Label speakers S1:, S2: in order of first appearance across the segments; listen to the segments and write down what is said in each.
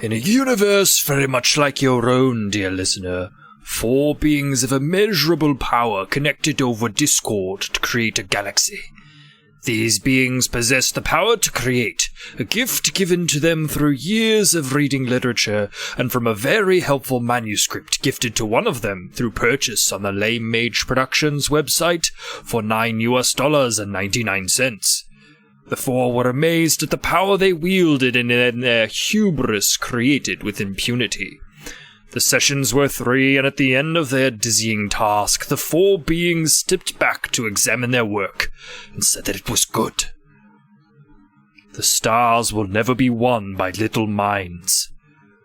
S1: In a universe very much like your own, dear listener, 4 beings of immeasurable power connected over Discord to create a galaxy. These beings possess the power to create, a gift given to them through years of reading literature and from a very helpful manuscript gifted to one of them through purchase on the Lame Mage Productions website for $9.99. The 4 were amazed at the power they wielded and in their hubris created with impunity. The sessions were 3, and at the end of their dizzying task, the 4 beings stepped back to examine their work and said that it was good. The stars will never be won by little minds.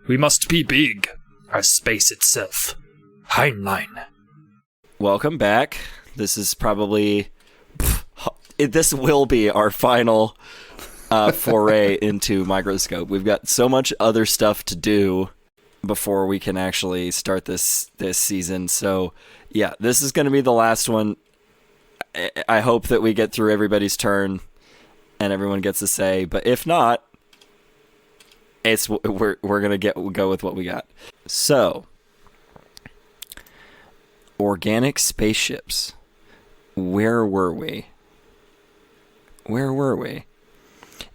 S1: We must be big, as space itself. Heinlein.
S2: Welcome back. This is probably... This will be our final foray into Microscope. We've got so much other stuff to do before we can actually start this season. So, yeah, this is going to be the last one. I hope that we get through everybody's turn and everyone gets a say. But if not, we're going to go with what we got. So, organic spaceships. Where were we?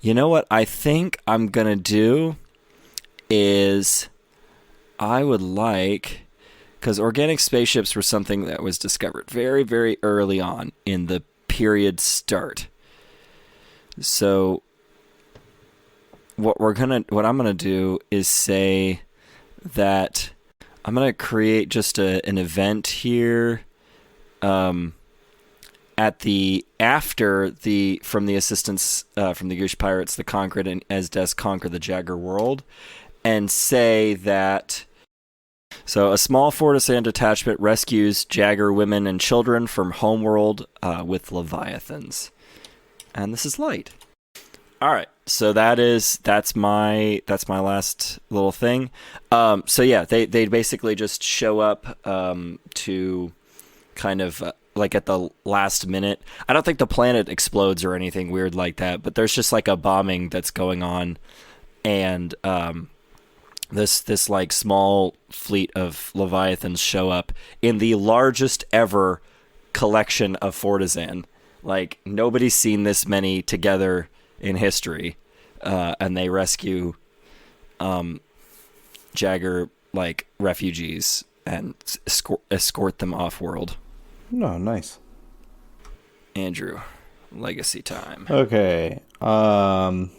S2: You know what I think I'm going to do is I would like, because organic spaceships were something that was discovered very, very early on in the period start. So what I'm going to do is say that I'm going to create just an event here from the assistance from the Goosh Pirates, the Conquered, and Esdes conquer the Jagger world, and say that so a small Fortisand detachment rescues Jagger women and children from homeworld with Leviathans, and this is light. All right, so that's my last little thing. So yeah, they basically just show up to kind of. Like at the last minute. I don't think the planet explodes or anything weird like that, but there's just like a bombing that's going on, and this like small fleet of Leviathans show up in the largest ever collection of Fortisand. Like nobody's seen this many together in history, and they rescue Jagger like refugees and escort them off world.
S3: No, nice.
S2: Andrew, legacy time.
S3: Okay. Dang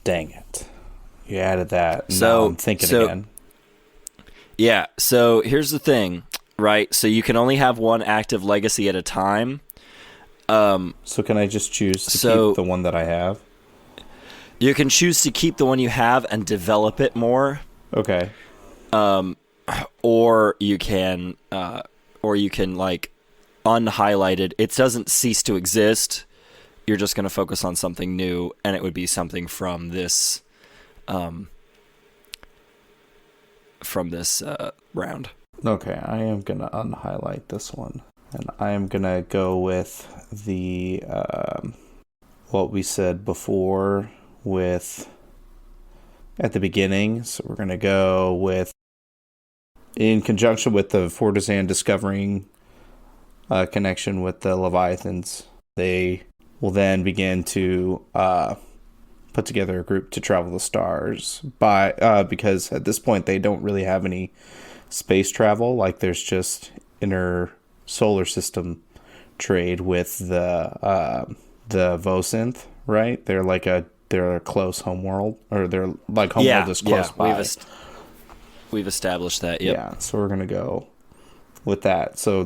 S3: it. You added that.
S2: So
S3: now I'm thinking again.
S2: Yeah, so here's the thing, right? So you can only have one active legacy at a time.
S3: So can I just choose to keep the one that I have?
S2: You can choose to keep the one you have and develop it more.
S3: Okay.
S2: Or you can like unhighlight it. It doesn't cease to exist. You're just going to focus on something new, and it would be something from this round.
S3: Okay, I am going to unhighlight this one, and I am going to go with the what we said before with at the beginning. So we're going to go with in conjunction with the Fortisand discovering a connection with the Leviathans. They will then begin to put together a group to travel the stars because at this point they don't really have any space travel. Like there's just inner solar system trade with the Vocinth, right? They're a close homeworld, or they're like homeworld is close by.
S2: We've established that, yep.
S3: Yeah, so we're going to go with that. So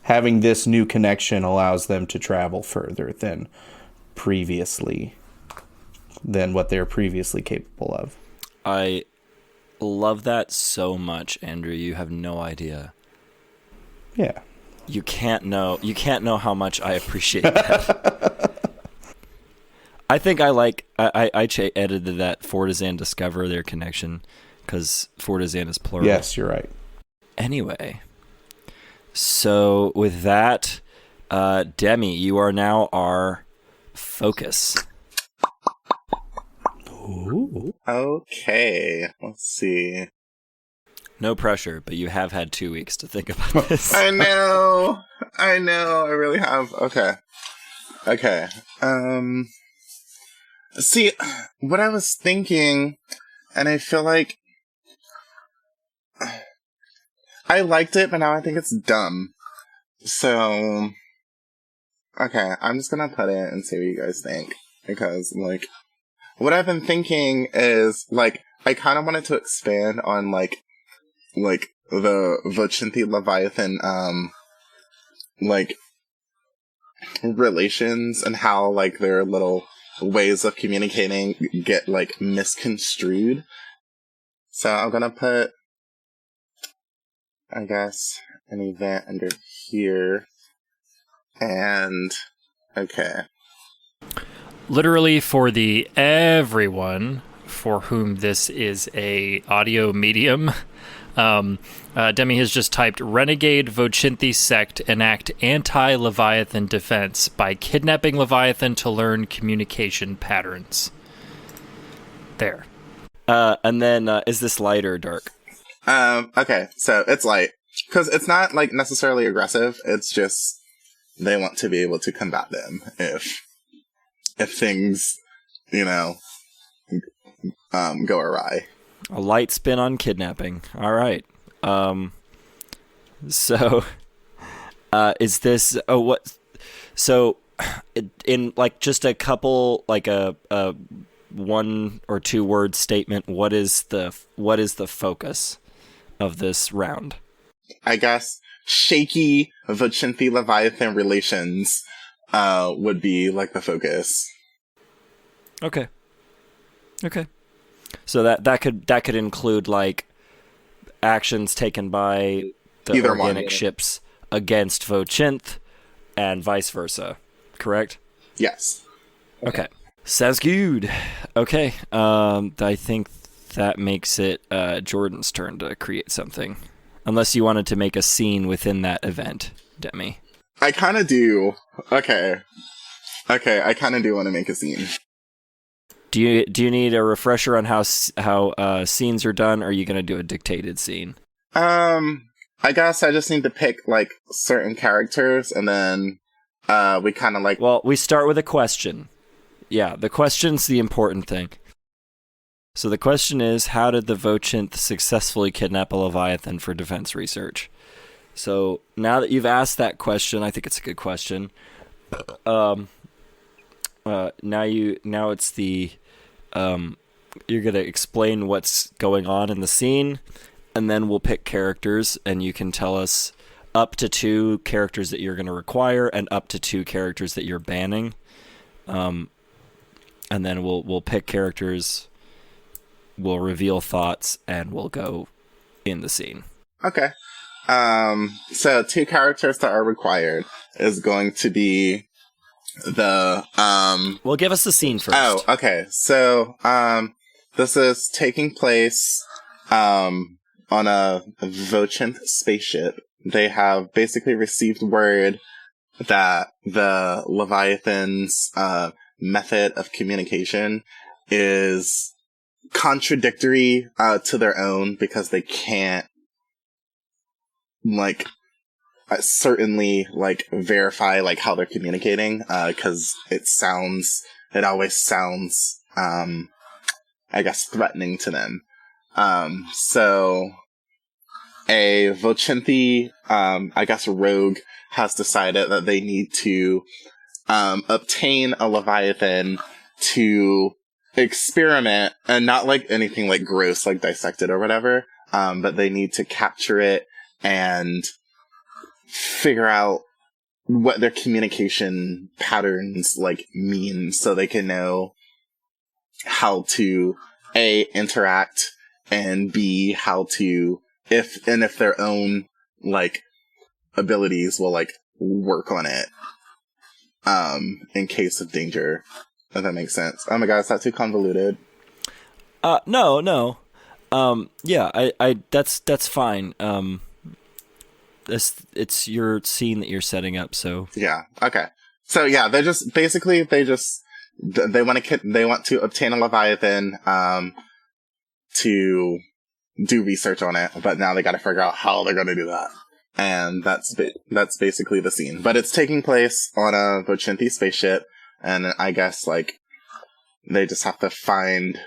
S3: having this new connection allows them to travel further than what they're previously capable of.
S2: I love that so much, Andrew. You have no idea.
S3: Yeah.
S2: You can't know how much I appreciate that. I think I edited that Fortisand discover their connection. Because Fortisand is plural.
S3: Yes, you're right.
S2: Anyway, so with that, Demi, you are now our focus.
S3: Ooh.
S4: Okay, let's see.
S2: No pressure, but you have had 2 weeks to think about this.
S4: I know, I really have. Okay. See, what I was thinking, and I feel like I liked it, but now I think it's dumb. So, okay, I'm just gonna put it and see what you guys think. Because, like, what I've been thinking is, like, I kind of wanted to expand on, like, the Vochinthi Leviathan, like, relations and how, like, their little ways of communicating get, like, misconstrued. So I'm gonna put, I guess, an event under here. And, okay.
S1: Literally for the everyone for whom this is a audio medium, Demi has just typed Renegade Vochinthi sect enact anti-Leviathan defense by kidnapping Leviathan to learn communication patterns. There.
S2: And then, is this light or dark?
S4: Okay, so it's light. Because it's not, like, necessarily aggressive, it's just they want to be able to combat them if things, you know, go awry.
S2: A light spin on kidnapping. All right. So, is this? Oh, what? So, in like just a couple, like a 1 or 2 word statement. What is the focus of this round?
S4: I guess shaky Vochinthi Leviathan relations would be like the focus.
S2: Okay. So that could include like actions taken by the
S4: Either
S2: organic
S4: one.
S2: ships against Vochinth and vice versa. Correct?
S4: Yes.
S2: Okay. Sounds good. Okay. I think that makes it Jordan's turn to create something. Unless you wanted to make a scene within that event, Demi.
S4: I kind of do. Okay, I kind of do want to make a scene.
S2: Do you need a refresher on how scenes are done, or are you going to do a dictated scene?
S4: I guess I just need to pick, like, certain characters, and then we kind of, like...
S2: Well, we start with a question. Yeah, the question's the important thing. So the question is, how did the Vochinth successfully kidnap a Leviathan for defense research? So now that you've asked that question, I think it's a good question. Now it's the you're gonna explain what's going on in the scene, and then we'll pick characters, and you can tell us up to 2 characters that you're gonna require, and up to 2 characters that you're banning. And then we'll pick characters. We'll reveal thoughts, and we'll go in the scene.
S4: Okay. So 2 characters that are required is going to be the,
S2: Well, give us the scene first.
S4: Oh, okay. So, this is taking place, on a Vochinth spaceship. They have basically received word that the Leviathan's, method of communication is contradictory to their own, because they can't, like, certainly, like, verify, like, how they're communicating, because it always sounds, I guess, threatening to them. So a Vochinthi, I guess, rogue has decided that they need to obtain a Leviathan to experiment, and not like anything like gross, like dissect it or whatever, but they need to capture it and figure out what their communication patterns like mean, so they can know how to A, interact, and B, how to if their own like abilities will like work on it in case of danger. If that makes sense. Oh my god, is that too convoluted?
S2: No. Yeah, I that's fine. It's your scene that you're setting up, so.
S4: Yeah, okay. So yeah, they just they want to obtain a Leviathan, to do research on it, but now they got to figure out how they're going to do that. And that's basically the scene. But it's taking place on a Vochinthi spaceship, and I guess, like, they just have to find,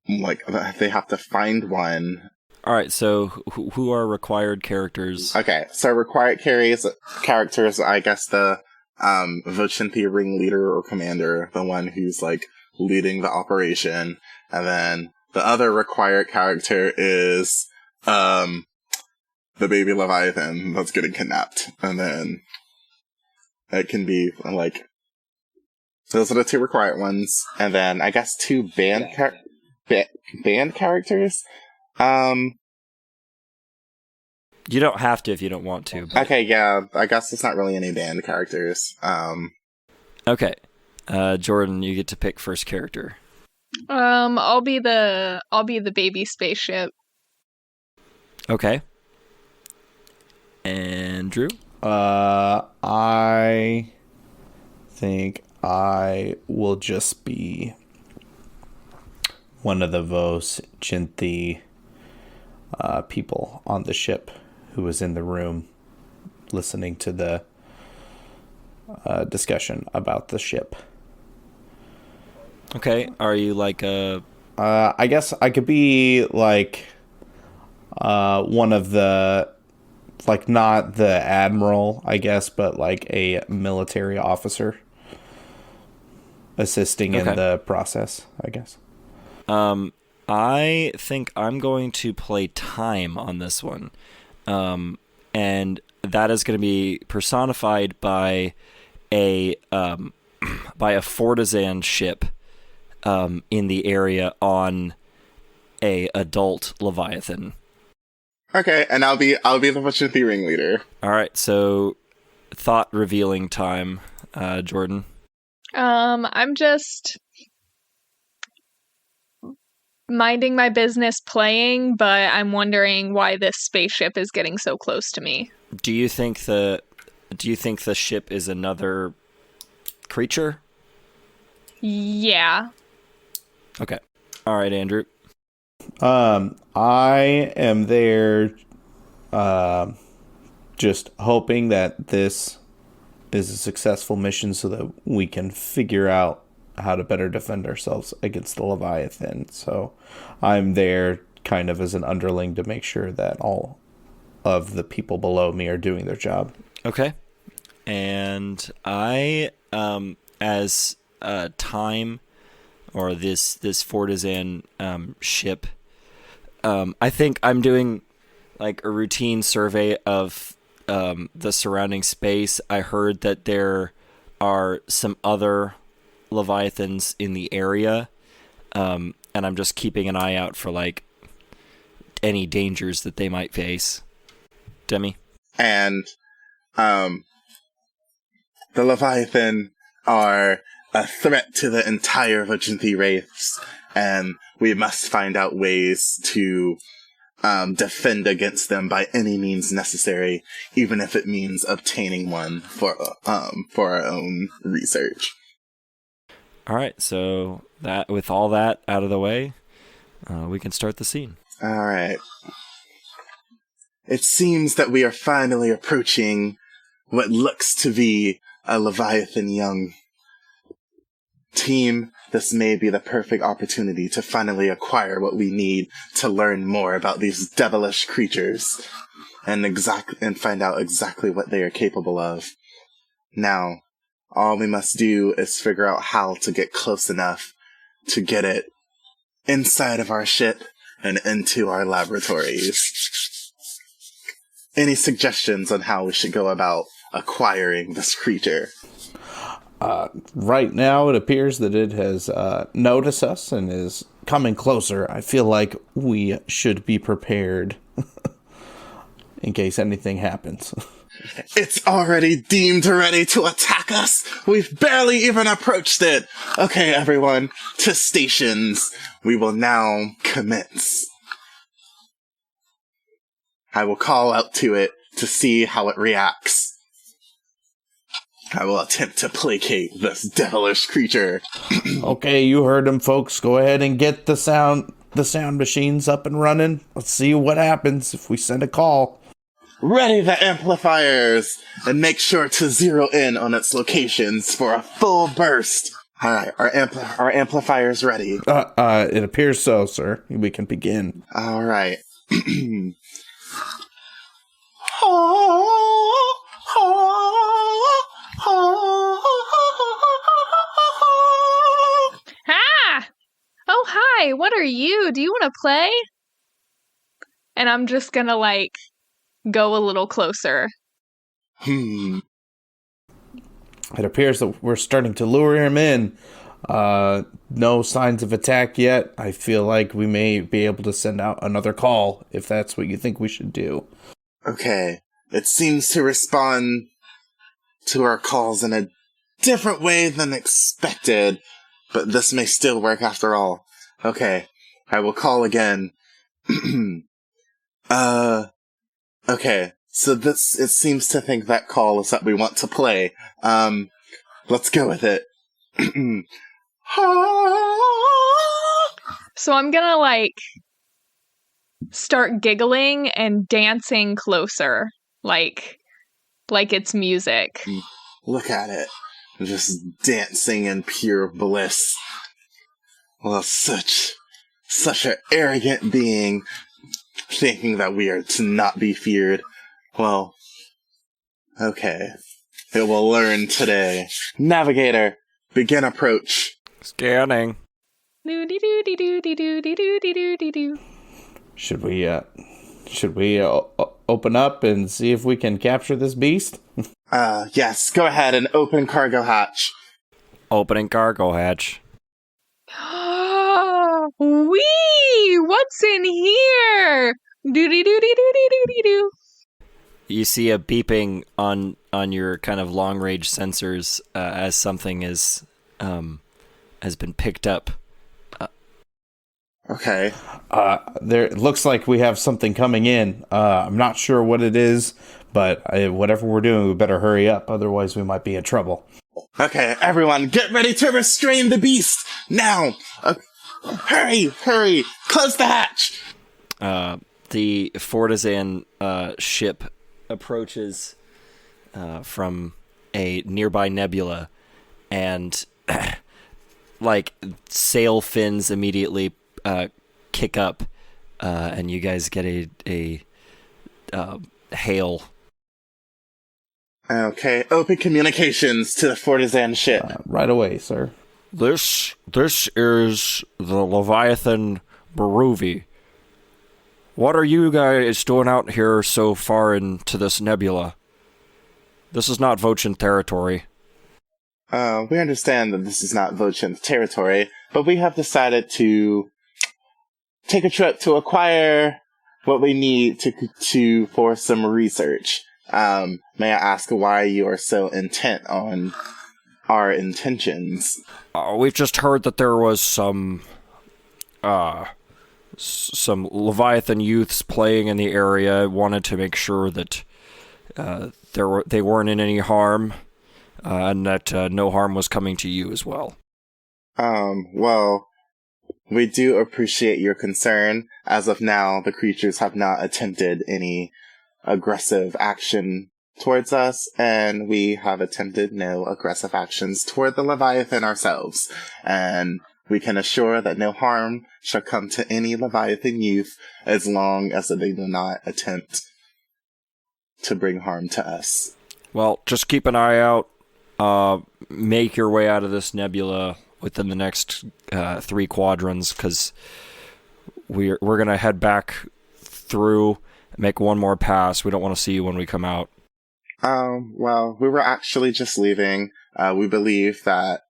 S4: like, they have to find one.
S2: All right, so who are required characters?
S4: Okay, so required characters, I guess the Vochinthi ringleader or commander, the one who's, like, leading the operation, and then the other required character is, the baby Leviathan that's getting kidnapped. And then it can be, like, those are the two required ones. And then I guess two band characters.
S2: You don't have to if you don't want to. But...
S4: Okay, yeah, I guess it's not really any band characters.
S2: Okay. Jordan, you get to pick first character.
S5: I'll be the baby spaceship.
S2: Okay. Andrew?
S3: I think I will just be one of the Vochinthi people on the ship who was in the room listening to the discussion about the ship.
S2: Okay, are you like a...
S3: I guess I could be like one of the, like, not the admiral, I guess, but like a military officer assisting in the process, I guess.
S2: I think I'm going to play time on this one. And that is going to be personified by a Fortizan ship in the area on a adult Leviathan.
S4: Okay, and I'll be the Vochinthi ringleader.
S2: All right, so thought revealing time, Jordan.
S5: I'm just minding my business playing, but I'm wondering why this spaceship is getting so close to me.
S2: Do you think the ship is another creature?
S5: Yeah.
S2: Okay. All right, Andrew.
S3: I am there just hoping that this is a successful mission so that we can figure out how to better defend ourselves against the Leviathan. So I'm there kind of as an underling to make sure that all of the people below me are doing their job.
S2: Okay. And I, as time, or this Fortizan ship, I think I'm doing like a routine survey of the surrounding space. I heard that there are some other Leviathans in the area, and I'm just keeping an eye out for like any dangers that they might face. Demi?
S4: And the Leviathan are a threat to the entire Vochinthi race, and we must find out ways to defend against them by any means necessary, even if it means obtaining one for our own research.
S2: All right, so that with all that out of the way, we can start the scene.
S4: All right. It seems that we are finally approaching what looks to be a Leviathan young. Team, this may be the perfect opportunity to finally acquire what we need to learn more about these devilish creatures and find out exactly what they are capable of. Now, all we must do is figure out how to get close enough to get it inside of our ship and into our laboratories. Any suggestions on how we should go about acquiring this creature?
S3: Right now, it appears that it has noticed us and is coming closer. I feel like we should be prepared in case anything happens.
S4: It's already deemed ready to attack us. We've barely even approached it. Okay, everyone, to stations. We will now commence. I will call out to it to see how it reacts. I will attempt to placate this devilish creature.
S3: Okay, you heard him, folks. Go ahead and get the sound machines up and running. Let's see what happens if we send a call.
S4: Ready the amplifiers, and make sure to zero in on its locations for a full burst. All right, our amplifiers ready.
S3: It appears so, sir. We can begin.
S4: All right.
S5: Ah! Oh, hi. What are you? Do you want to play? And I'm just gonna, go a little closer.
S3: It appears that we're starting to lure him in. No signs of attack yet. I feel like we may be able to send out another call if that's what you think we should do.
S4: Okay. It seems to respond to our calls in a different way than expected, but this may still work after all. Okay. I will call again. Okay. So it seems to think that call is that we want to play. Let's go with it.
S5: So I'm gonna, start giggling and dancing closer. Like it's music.
S4: Look at it. Just dancing in pure bliss. Well, such an arrogant being, thinking that we are to not be feared. Well, okay. It will learn today. Navigator, begin approach.
S2: Scanning.
S3: Should we open up and see if we can capture this beast?
S4: Yes, go ahead and open cargo hatch.
S2: Opening cargo hatch.
S5: Wee! What's in here? Do.
S2: You see a beeping on your kind of long range sensors as something has been picked up.
S4: Okay.
S3: It looks like we have something coming in. I'm not sure what it is, but whatever we're doing, we better hurry up. Otherwise, we might be in trouble.
S4: Okay, everyone, get ready to restrain the beast! Now! Hurry! Close the hatch!
S2: The Fortizan ship approaches from a nearby nebula, and sail fins immediately kick up, and you guys get a hail.
S4: Okay, open communications to the Fortizan ship.
S3: Right away, sir.
S2: This is the Leviathan Baruvi. What are you guys doing out here so far into this nebula? This is not Vochin territory.
S4: We understand that this is not Vochin's territory, but we have decided to take a trip to acquire what we need for some research. May I ask why you are so intent on our intentions?
S2: We've just heard that there was some Leviathan youths playing in the area. Wanted to make sure that they weren't in any harm, and that no harm was coming to you as well.
S4: Well, we do appreciate your concern. As of now, the creatures have not attempted any aggressive action towards us, and we have attempted no aggressive actions toward the Leviathan ourselves. And we can assure that no harm shall come to any Leviathan youth as long as they do not attempt to bring harm to us.
S2: Well, just keep an eye out. Make your way out of this nebula within the next 3 quadrants, because we're going to head back through, make one more pass. We don't want to see you when we come out.
S4: Well, we were actually just leaving. We believe that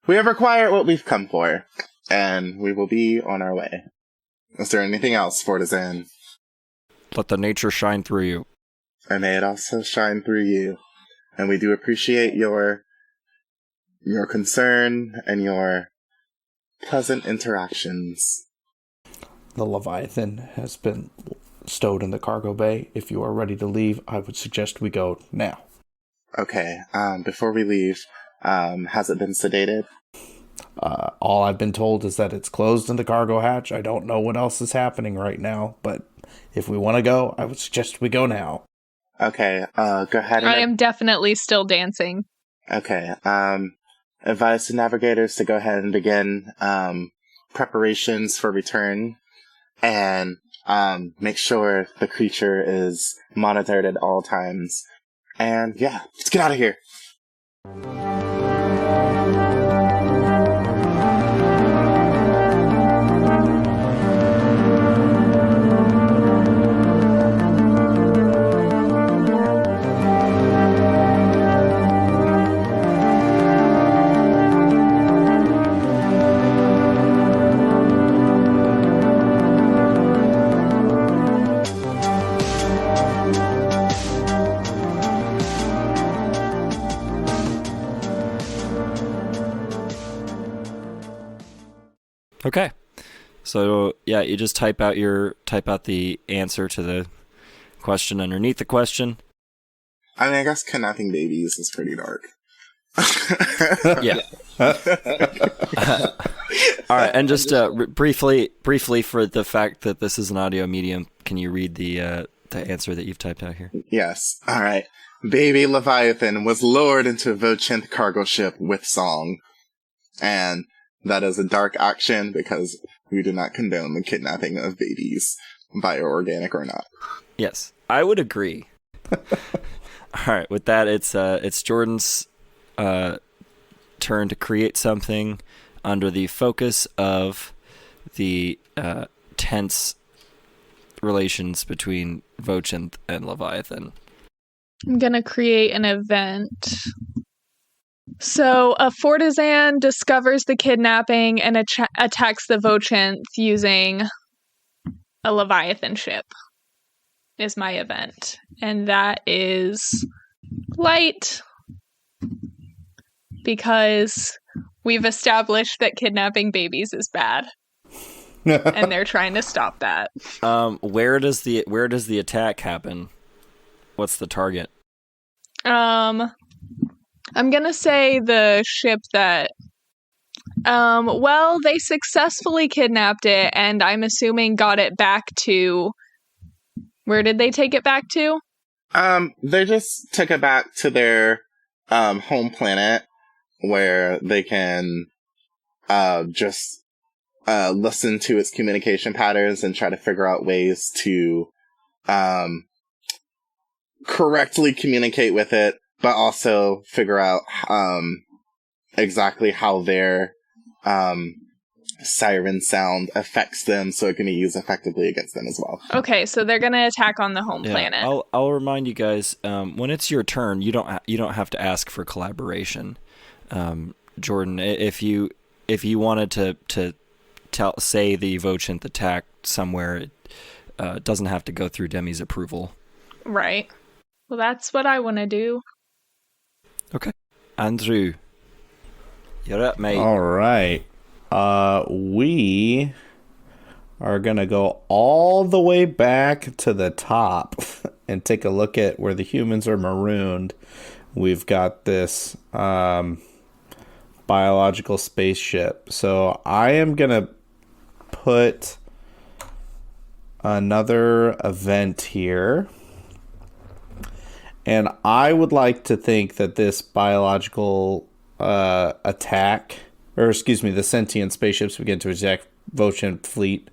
S4: we have acquired what we've come for, and we will be on our way. Is there anything else, Fortizan?
S2: Let the nature shine through you.
S4: And may it also shine through you. And we do appreciate your concern and your pleasant interactions.
S3: The Leviathan has been stowed in the cargo bay. If you are ready to leave, I would suggest we go now.
S4: Okay, before we leave, has it been sedated?
S3: All I've been told is that it's closed in the cargo hatch. I don't know what else is happening right now, but if we want to go, I would suggest we go now.
S4: Okay, go ahead.
S5: I am definitely still dancing.
S4: Okay, advise to navigators to go ahead and begin preparations for return, and make sure the creature is monitored at all times. And yeah, let's get out of here.
S2: Okay. So yeah, you just type out the answer to the question underneath the question.
S4: I mean, I guess kidnapping babies is pretty dark.
S2: Yeah. All right, and just briefly for the fact that this is an audio medium, can you read the answer that you've typed out here?
S4: Yes. All right. Baby Leviathan was lowered into a Vochinth cargo ship with song. And that is a dark action because we do not condone the kidnapping of babies, bioorganic or not.
S2: Yes, I would agree. All right, with that, it's Jordan's turn to create something under the focus of the tense relations between Vochinth and Leviathan.
S5: I'm gonna create an event. So, a Fortizan discovers the kidnapping and attacks the Vochinth using a Leviathan ship, is my event. And that is light, because we've established that kidnapping babies is bad. And they're trying to stop that.
S2: Where does the attack happen? What's the target?
S5: I'm gonna say the ship that, they successfully kidnapped it, and I'm assuming got it back to, where did they take it back to?
S4: They just took it back to their, home planet, where they can, just, listen to its communication patterns and try to figure out ways to, correctly communicate with it, but also figure out exactly how their siren sound affects them, so it can be used effectively against them as well.
S5: Okay, so they're gonna attack on the home planet.
S2: I'll remind you guys, when it's your turn, you don't have to ask for collaboration. Jordan, if you wanted to say the Vochinth attack somewhere, it doesn't have to go through Demi's approval.
S5: Right. Well, that's what I want to do.
S2: Okay. Andrew, you're up, mate.
S3: All right. We are going to go all the way back to the top and take a look at where the humans are marooned. We've got this biological spaceship. So I am going to put another event here. And I would like to think that this biological attack, or excuse me, the sentient spaceships begin to attack Vochinth fleet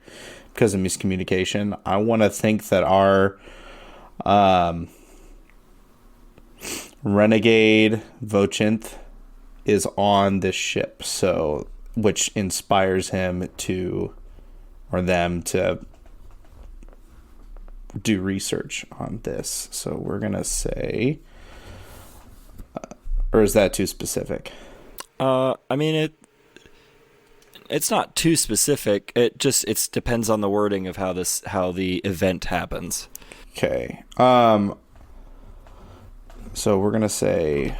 S3: because of miscommunication. I want to think that our renegade Vochinth is on this ship, so which inspires him to, or them to, do research on this. So we're gonna say, or is that too specific?
S2: I mean, it's not too specific. It depends on the wording of how the event happens.
S3: Okay. So we're gonna say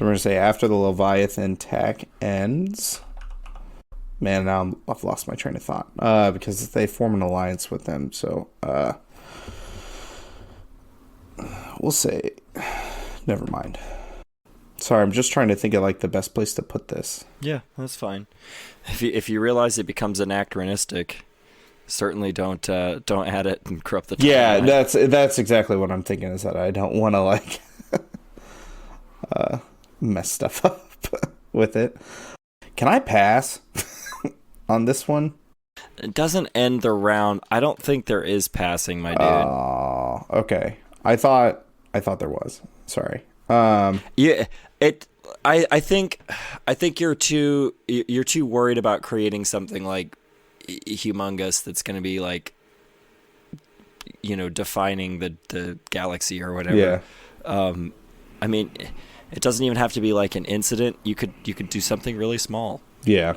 S3: after the Leviathan attack ends, Man, now I've lost my train of thought. Because they form an alliance with them, so we'll say, never mind. Sorry, I'm just trying to think of like the best place to put this.
S2: Yeah, that's fine. If you realize it becomes anachronistic, certainly don't add it and corrupt the timeline.
S3: Yeah, that's exactly what I'm thinking. Is that I don't want to like mess stuff up with it. Can I pass on this one?
S2: It doesn't end the round. I don't think there is passing, my dude.
S3: Oh, okay. I thought there was. Sorry.
S2: Yeah, I think you're too worried about creating something like humongous that's going to be like, defining the galaxy or whatever.
S3: Yeah.
S2: I mean, it doesn't even have to be like an incident. You could do something really small.
S3: Yeah.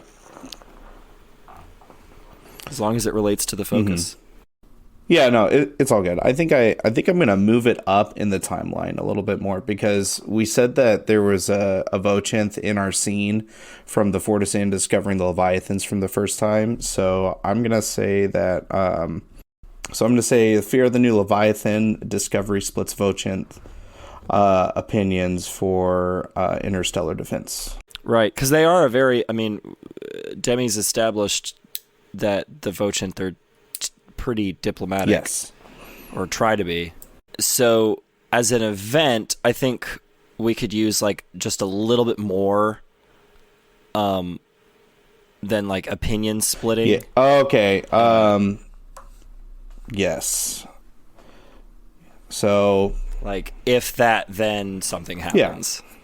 S2: As long as it relates to the focus.
S3: Mm-hmm. Yeah, no, it's all good. I think I'm gonna move it up in the timeline a little bit more because we said that there was a Vochinth in our scene from the Fortisand discovering the Leviathans from the first time. So I'm gonna say that. So I'm gonna say Fear of the New Leviathan discovery splits Vochinth opinions for interstellar defense.
S2: Right, because they are Demi's established that the Vochinth are pretty diplomatic.
S3: Yes.
S2: Or try to be. So, as an event, I think we could use, like, just a little bit more than, like, opinion splitting.
S3: Yeah. Okay. Yes. So...
S2: Like, if that, then something happens.
S3: Yeah.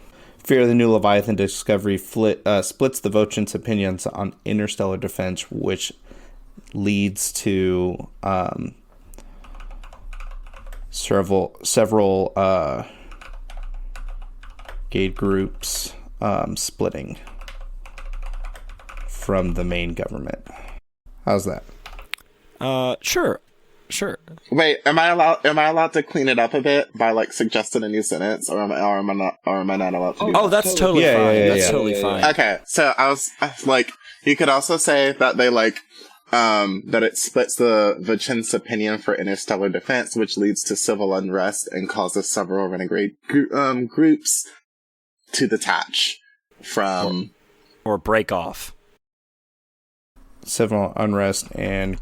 S3: Fear of the New Leviathan discovery splits the Vochinth's opinions on interstellar defense, which leads to several gate groups splitting from the main government. How's that?
S2: Sure.
S4: Wait, am I allowed to clean it up a bit by like suggesting a new sentence, or am I not allowed to do that?
S2: Oh, that's totally fine. That's totally fine.
S4: Okay, so I was like, you could also say that they like that it splits the Vochinth's opinion for interstellar defense, which leads to civil unrest and causes several renegade groups to detach from
S2: or break off.
S3: Civil unrest and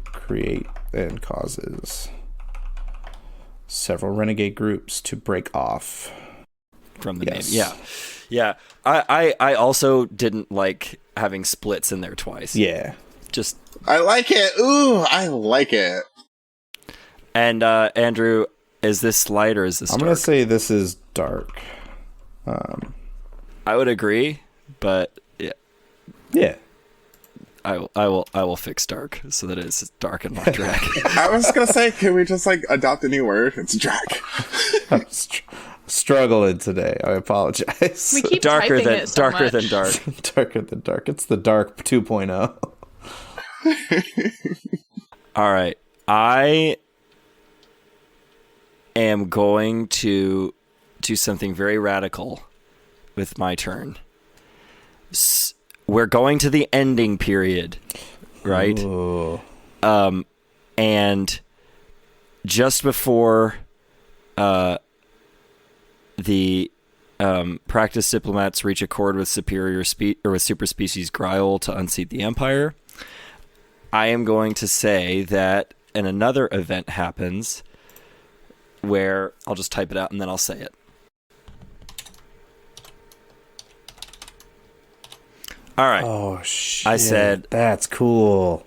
S3: causes several renegade groups to break off
S2: from the
S3: yes.
S2: name. Yeah. I also didn't like having splits in there twice.
S3: Yeah.
S2: Just
S4: I like it. Ooh, I like it.
S2: And Andrew, is this light or is this dark?
S3: I'm gonna say this is dark.
S2: I would agree, but
S3: yeah.
S2: I will fix dark so that it's dark and not drag.
S4: I was gonna say, can we just like adopt a new word? It's drag.
S3: I'm struggling today. I apologize.
S5: We keep
S2: darker
S5: typing
S2: than
S5: it so
S2: darker
S5: much.
S2: than dark.
S3: Darker than dark. It's the dark 2.0.
S2: All right, I am going to do something very radical with my turn. We're going to the ending period, right?
S3: Ooh.
S2: And just before the practice diplomats reach accord with super species Griol to unseat the Empire, I am going to say that another event happens where I'll just type it out and then I'll say it. All right.
S3: Oh, shit.
S2: I said...
S3: That's cool.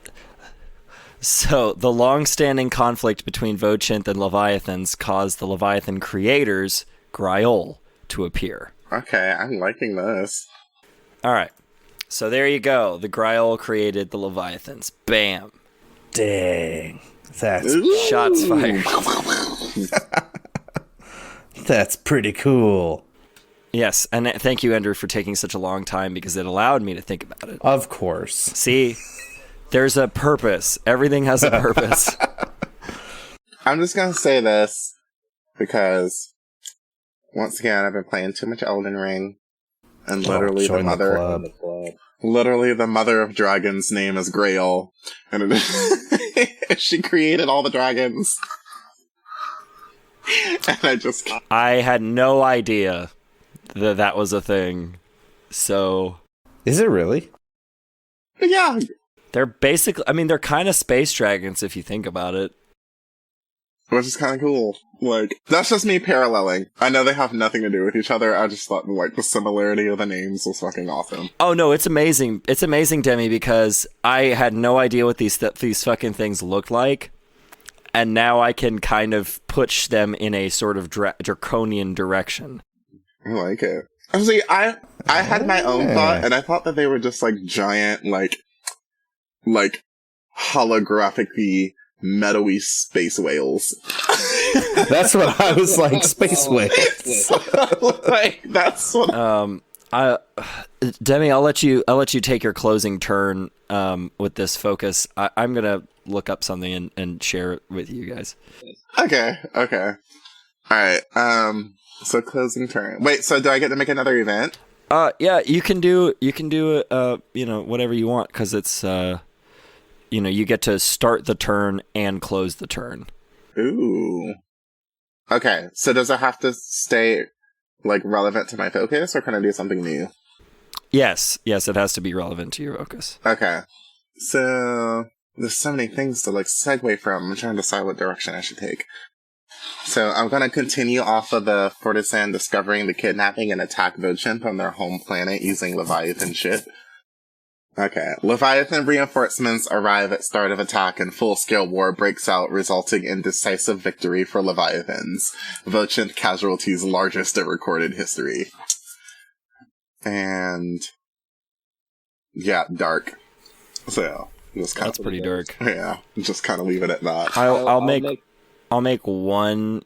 S2: So, the long-standing conflict between Vochinth and Leviathans caused the Leviathan creators, Griol, to appear.
S4: Okay, I'm liking this.
S2: All right. So, there you go. The Griol created the Leviathans. Bam.
S3: Dang. That's
S2: Shots fired.
S3: That's pretty cool.
S2: Yes, and thank you, Andrew, for taking such a long time because it allowed me to think about it.
S3: Of course.
S2: See, there's a purpose. Everything has a purpose.
S4: I'm just gonna say this because once again I've been playing too much Elden Ring, and literally
S3: join
S4: the mother
S3: club.
S4: literally the mother of dragons' name is Grail, and she created all the dragons. And
S2: I had no idea that was a thing. So,
S3: is it really?
S4: Yeah.
S2: They're basically, I mean, they're kind of space dragons if you think about it.
S4: Which is kind of cool. Like, that's just me paralleling. I know they have nothing to do with each other. I just thought, like, the similarity of the names was fucking awesome.
S2: Oh, no, it's amazing. It's amazing, Demi, because I had no idea what these fucking things looked like. And now I can kind of push them in a sort of draconian direction.
S4: I like it. See, I had my own thought, and I thought that they were just, like, giant, like holographically meadowy space whales.
S3: That's what I was like, space whales.
S4: Like, that's what...
S2: Demi, I'll let you take your closing turn with this focus. I'm gonna look up something and share it with you guys.
S4: Okay. Alright, so closing turn. Wait, so do I get to make another event?
S2: Yeah, you can do whatever you want, because it's you get to start the turn and close the turn.
S4: Ooh. Okay, so does it have to stay, like, relevant to my focus, or can I do something new?
S2: Yes, it has to be relevant to your focus.
S4: Okay. So, there's so many things to, like, segue from. I'm trying to decide what direction I should take. So, I'm gonna continue off of the Fortisan discovering the kidnapping and attack Vochimp on their home planet using Leviathan shit. Okay. Leviathan reinforcements arrive at start of attack and full-scale war breaks out, resulting in decisive victory for Leviathans. Vochimp casualties largest in recorded history. And... yeah, dark. So, just kind
S2: That's pretty dark.
S4: Yeah, just kind of leave it at that.
S2: I'll make one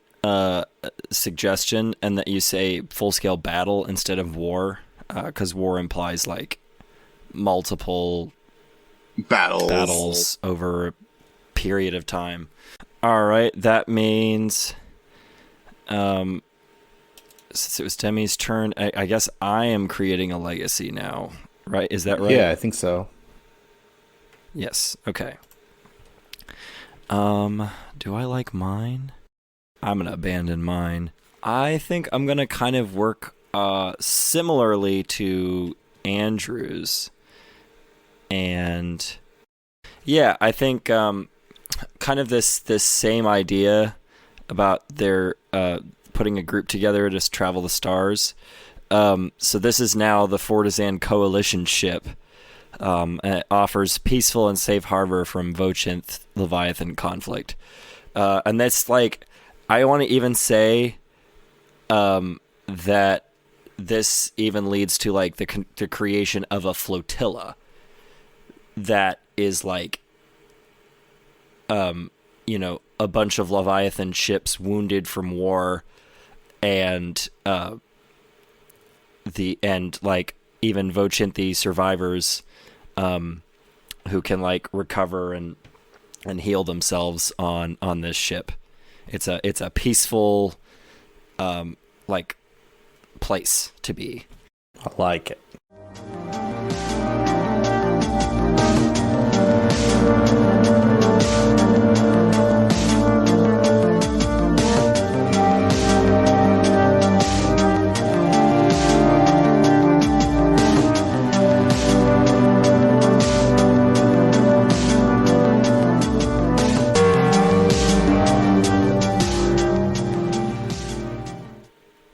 S2: suggestion, and that you say full-scale battle instead of war, because war implies, like, multiple battles over a period of time. All right, that means since it was Demi's turn, I guess I am creating a legacy now, right? Is that right?
S3: Yeah, I think so.
S2: Yes. Okay. Do I like mine? I'm gonna abandon mine. I think I'm gonna kind of work similarly to Andrew's. And yeah, I think kind of this same idea about their putting a group together to travel the stars. So this is now the Fortisan Coalition ship. And it offers peaceful and safe harbor from Vochimp Leviathan conflict. And that's like, I want to even say that this even leads to like the creation of a flotilla that is like, a bunch of Leviathan ships wounded from war, and like even Vochinthy survivors who can like recover and heal themselves on this ship. It's a peaceful like place to be.
S3: I like it.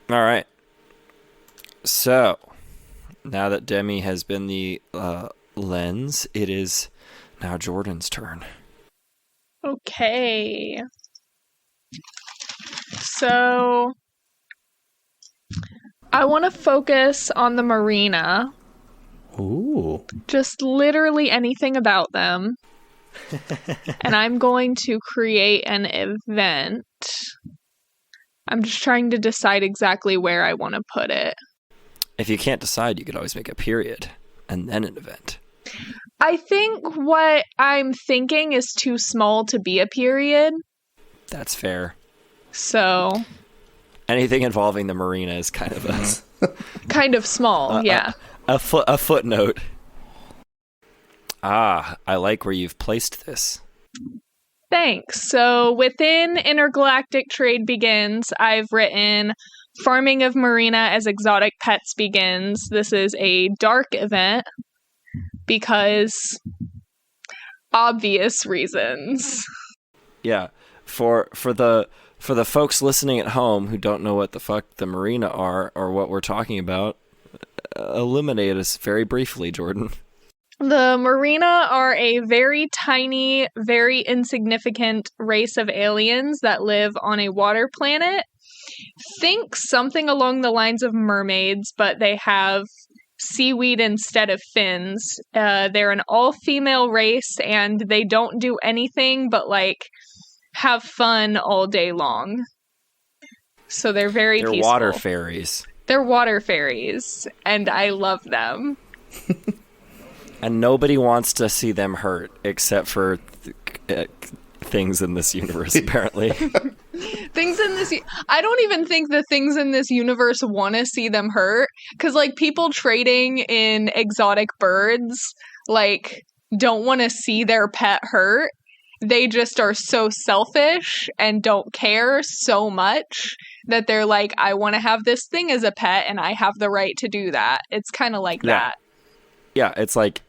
S2: All right. So, now that Demi has been the lens, it is now Jordan's turn.
S5: Okay. So, I want to focus on the marina.
S3: Ooh.
S5: Just literally anything about them. And I'm going to create an event. I'm just trying to decide exactly where I want to put it.
S2: If you can't decide, you could always make a period and then an event.
S5: I think what I'm thinking is too small to be a period.
S2: That's fair.
S5: So
S2: anything involving the marina is kind of
S5: kind of small, yeah.
S2: A footnote. Ah, I like where you've placed this.
S5: Thanks. So within Intergalactic Trade Begins, I've written Farming of Marina as Exotic Pets Begins. This is a dark event because obvious reasons.
S2: Yeah, for the folks listening at home who don't know what the fuck the marina are or what we're talking about, illuminate us very briefly, Jordan.
S5: The Marina are a very tiny, very insignificant race of aliens that live on a water planet. Think something along the lines of mermaids, but they have seaweed instead of fins. They're an all-female race, and they don't do anything but, like, have fun all day long. So they're very
S2: They're
S5: peaceful.
S2: water fairies.
S5: They're water fairies, and I love them.
S2: And nobody wants to see them hurt, except for things in this universe, apparently.
S5: I don't even think the things in this universe want to see them hurt, because, like, people trading in exotic birds, like, don't want to see their pet hurt. They just are so selfish and don't care so much that they're like, I want to have this thing as a pet, and I have the right to do that. It's kind of like that.
S2: Yeah, it's like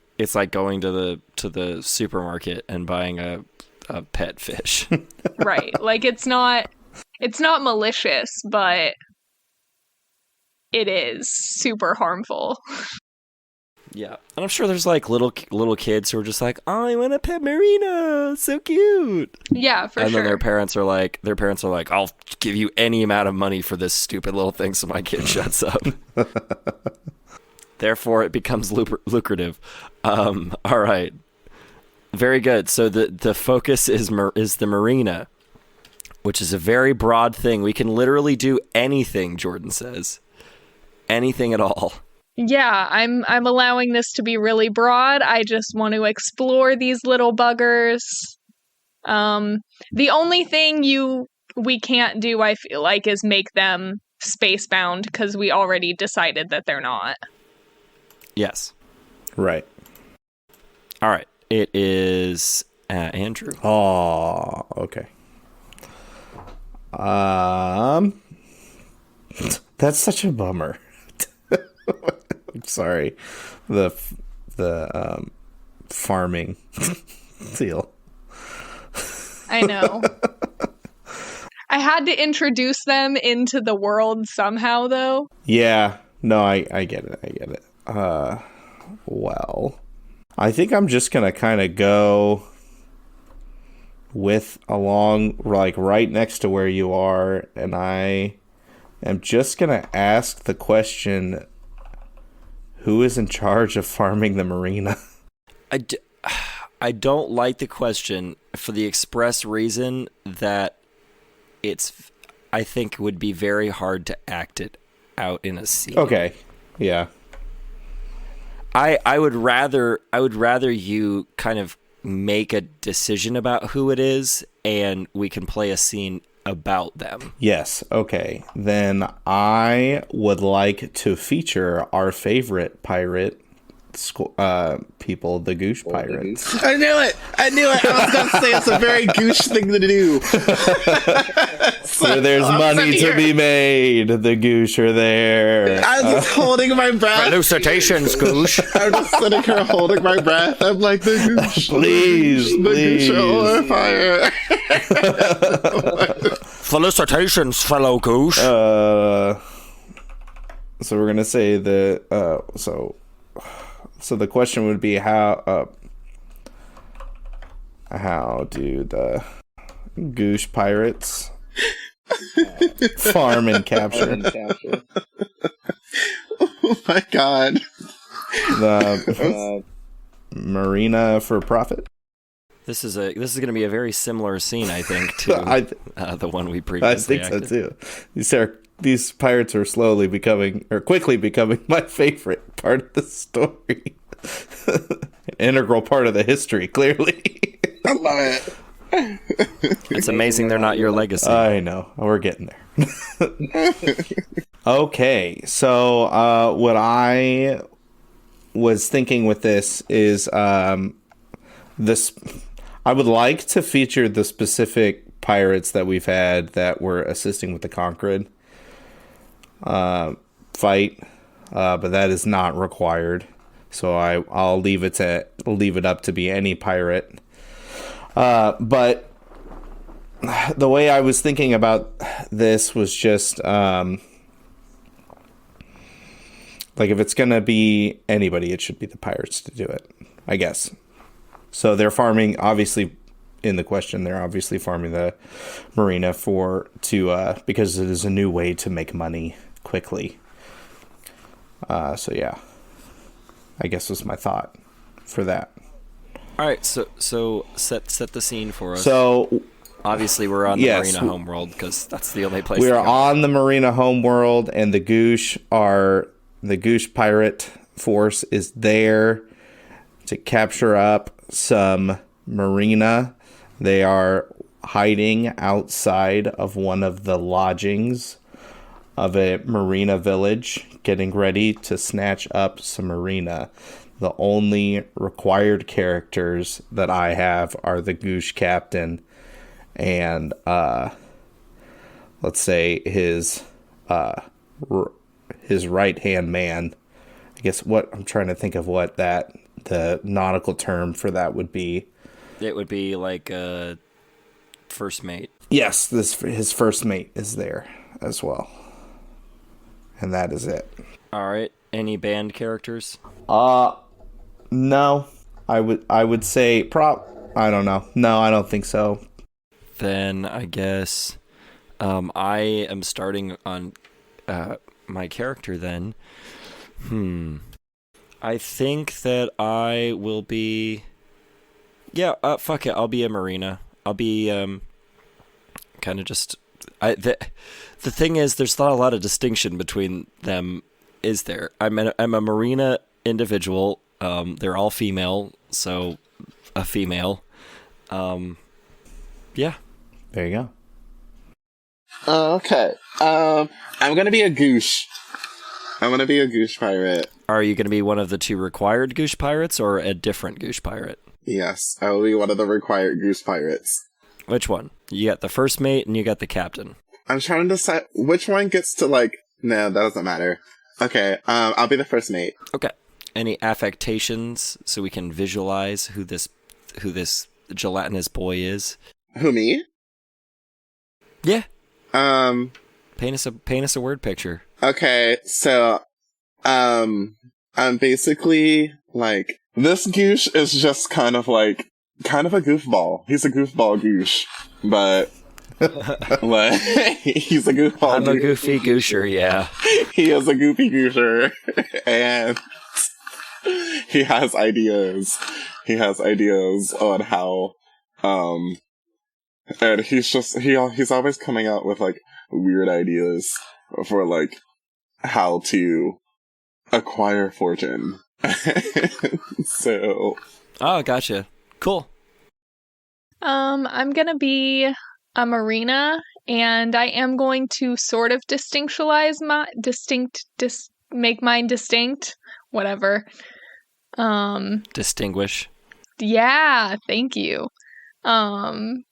S2: going to the supermarket and buying a pet fish.
S5: Right. Like, it's not malicious, but it is super harmful.
S2: Yeah. And I'm sure there's like little kids who are just like, oh, I want a pet marina, so cute.
S5: Yeah, for sure.
S2: And then their parents are like, I'll give you any amount of money for this stupid little thing so my kid shuts up. Therefore, it becomes lucrative. All right. Very good. So the focus is the marina, which is a very broad thing. We can literally do anything, Jordan says. Anything at all.
S5: Yeah, I'm allowing this to be really broad. I just want to explore these little buggers. The only thing we can't do, I feel like, is make them spacebound, because we already decided that they're not.
S2: Yes.
S3: Right.
S2: All right. It is Andrew.
S3: Oh, okay. That's such a bummer. I'm sorry. The farming deal.
S5: I know. I had to introduce them into the world somehow, though.
S3: Yeah. No, I get it. Well, I think I'm just going to kind of go along, like, right next to where you are, and I am just going to ask the question, who is in charge of farming the marina?
S2: I don't like the question for the express reason that I think would be very hard to act it out in a scene.
S3: Okay. Yeah.
S2: I would rather you kind of make a decision about who it is, and we can play a scene about them.
S3: Yes. Okay. Then I would like to feature our favorite pirate people, the Goosh Pirates.
S4: I knew it. I was going to say it's a very Goosh thing to do.
S3: Where there's money to be made, the Goosh are there.
S4: I'm just holding my breath.
S2: Felicitations, Goosh.
S4: I'm just sitting here holding my breath. I'm like, the Goosh.
S3: Please.
S4: Goosh are on fire.
S2: Felicitations, fellow Goosh.
S3: So we're going to say So the question would be how do the Goosh Pirates farm and capture?
S4: Oh my god.
S3: The marina for profit?
S2: This is going to be a very similar scene, I think, to the one we previously
S3: I think so too. These pirates are quickly becoming my favorite part of the story. An integral part of the history, clearly.
S4: I love it.
S2: It's amazing they're not your legacy.
S3: I know. We're getting there. Okay, so what I was thinking with this is this. I would like to feature the specific pirates that we've had that were assisting with the Conquered fight, but that is not required. So I'll leave it up to be any pirate. But the way I was thinking about this was just like if it's gonna be anybody, it should be the pirates to do it, I guess. So they're farming, obviously, in the question, they're obviously farming the marina because it is a new way to make money quickly. So yeah, I guess was my thought for that.
S2: All right, so set the scene for us.
S3: So
S2: obviously we're on the marina homeworld because that's the only place.
S3: We are on the marina homeworld, and the Goosh pirate force is there to capture up some marina. They are hiding outside of one of the lodgings of a marina village, getting ready to snatch up some marina. The only required characters that I have are the Goosh captain and let's say his right hand man. I guess what I'm trying to think of what the nautical term for that would be.
S2: It would be like a first mate.
S3: Yes, his first mate is there as well. And that is it.
S2: All right. Any band characters?
S3: No. I would say I don't know. No, I don't think so.
S2: Then I guess I am starting on my character then. I think that I will be... Yeah, fuck it. I'll be a marina. I'll be kind of just... The thing is, there's not a lot of distinction between them, is there? I'm a marina individual. They're all female, so a female. Yeah.
S3: There you go.
S4: Okay. I'm gonna be a Goosh. I'm gonna be a Goosh pirate.
S2: Are you going to be one of the two required Goosh pirates or a different Goosh pirate?
S4: Yes, I will be one of the required Goosh pirates.
S2: Which one? You got the first mate and you got the captain.
S4: I'm trying to decide which one gets to, no, that doesn't matter. Okay, I'll be the first mate.
S2: Okay. Any affectations so we can visualize who this gelatinous boy is?
S4: Who, me?
S2: Yeah. Paint us a word picture.
S4: Okay, so, I'm basically, this Goosh is just kind of a goofball. He's a goofball Goosh, but, he's a goofball
S2: I'm a goofy Goosher, yeah.
S4: He is a goofy Goosher, and he has ideas. He has ideas on how, and he's always coming out with, weird ideas for, how to acquire fortune. So.
S2: Oh, gotcha. Cool.
S5: I'm gonna be a marina, and I am going to sort of make mine distinct. Whatever.
S2: Distinguish.
S5: Yeah, thank you. And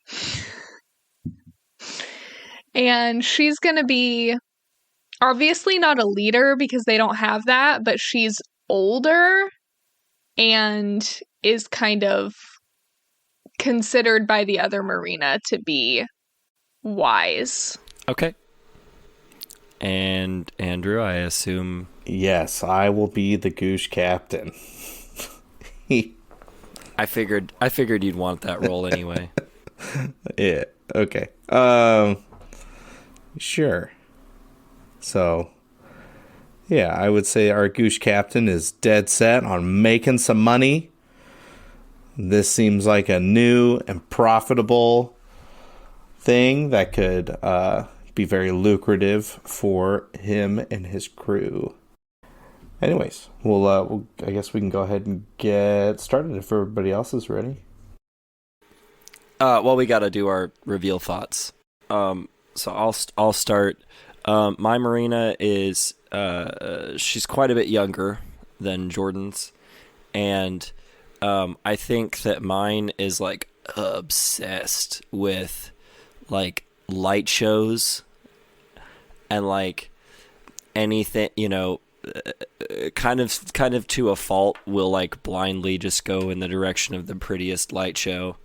S5: she's gonna be obviously not a leader because they don't have that, but she's older and is kind of considered by the other marina to be wise.
S2: Okay. And Andrew, I assume...
S3: Yes, I will be the Goosh captain.
S2: I figured you'd want that role anyway.
S3: Yeah, okay. Sure. So, yeah, I would say our Goosh captain is dead set on making some money. This seems like a new and profitable thing that could be very lucrative for him and his crew. Anyways, I guess we can go ahead and get started if everybody else is ready.
S2: Well, we got to do our reveal thoughts. So I'll start. My marina is she's quite a bit younger than Jordan's. and I think that mine is like obsessed with like light shows and like anything, kind of to a fault will like blindly just go in the direction of the prettiest light show.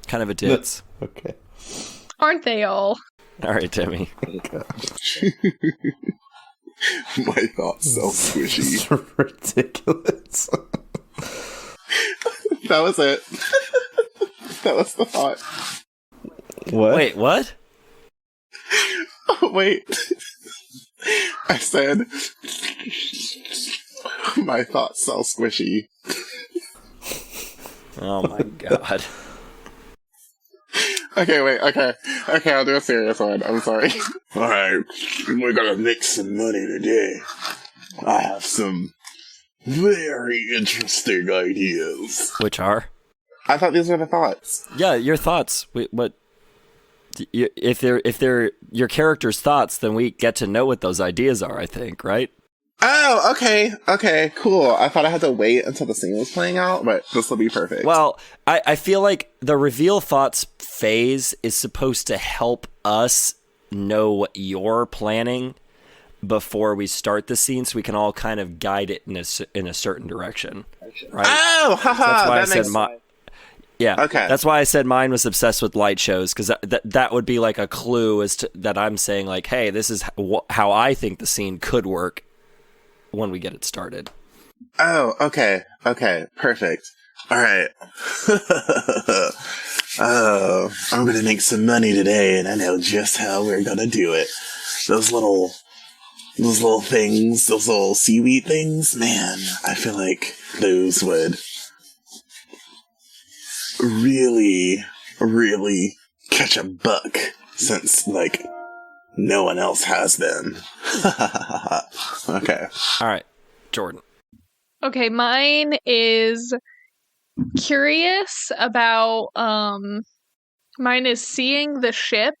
S2: Kind of a ditz.
S3: Okay.
S5: Aren't they all?
S2: All right, Timmy.
S4: My thoughts so squishy.
S3: It's ridiculous.
S4: That was it. That was the thought.
S3: What?
S2: Wait, what?
S4: Oh, wait. I said, my thoughts so squishy.
S2: Oh my god.
S4: Okay, wait, okay, I'll do a serious one. I'm sorry. Alright, we're gonna make some money today. I have some very interesting ideas.
S2: Which are?
S4: I thought these were the thoughts.
S2: Yeah, your thoughts. What? If they're your character's thoughts, then we get to know what those ideas are. I think, right?
S4: Oh, okay, cool. I thought I had to wait until the scene was playing out, but this will be perfect.
S2: Well, I feel like the reveal thoughts phase is supposed to help us know what you're planning before we start the scene, so we can all kind of guide it in a certain direction, right?
S4: Oh, haha,
S2: that's why I said
S4: sense.
S2: Yeah.
S4: Okay.
S2: That's why I said mine was obsessed with light shows, because that would be like a clue as to that I'm saying like, hey, this is how I think the scene could work when we get it started.
S4: Oh, okay, perfect. All right. Oh, I'm gonna make some money today, and I know just how we're gonna do it. Those little things, those little seaweed things, man, I feel like those would really, really catch a buck, since, like, no one else has them. Okay.
S2: All right, Jordan.
S5: Okay, mine is curious about, mine is seeing the ship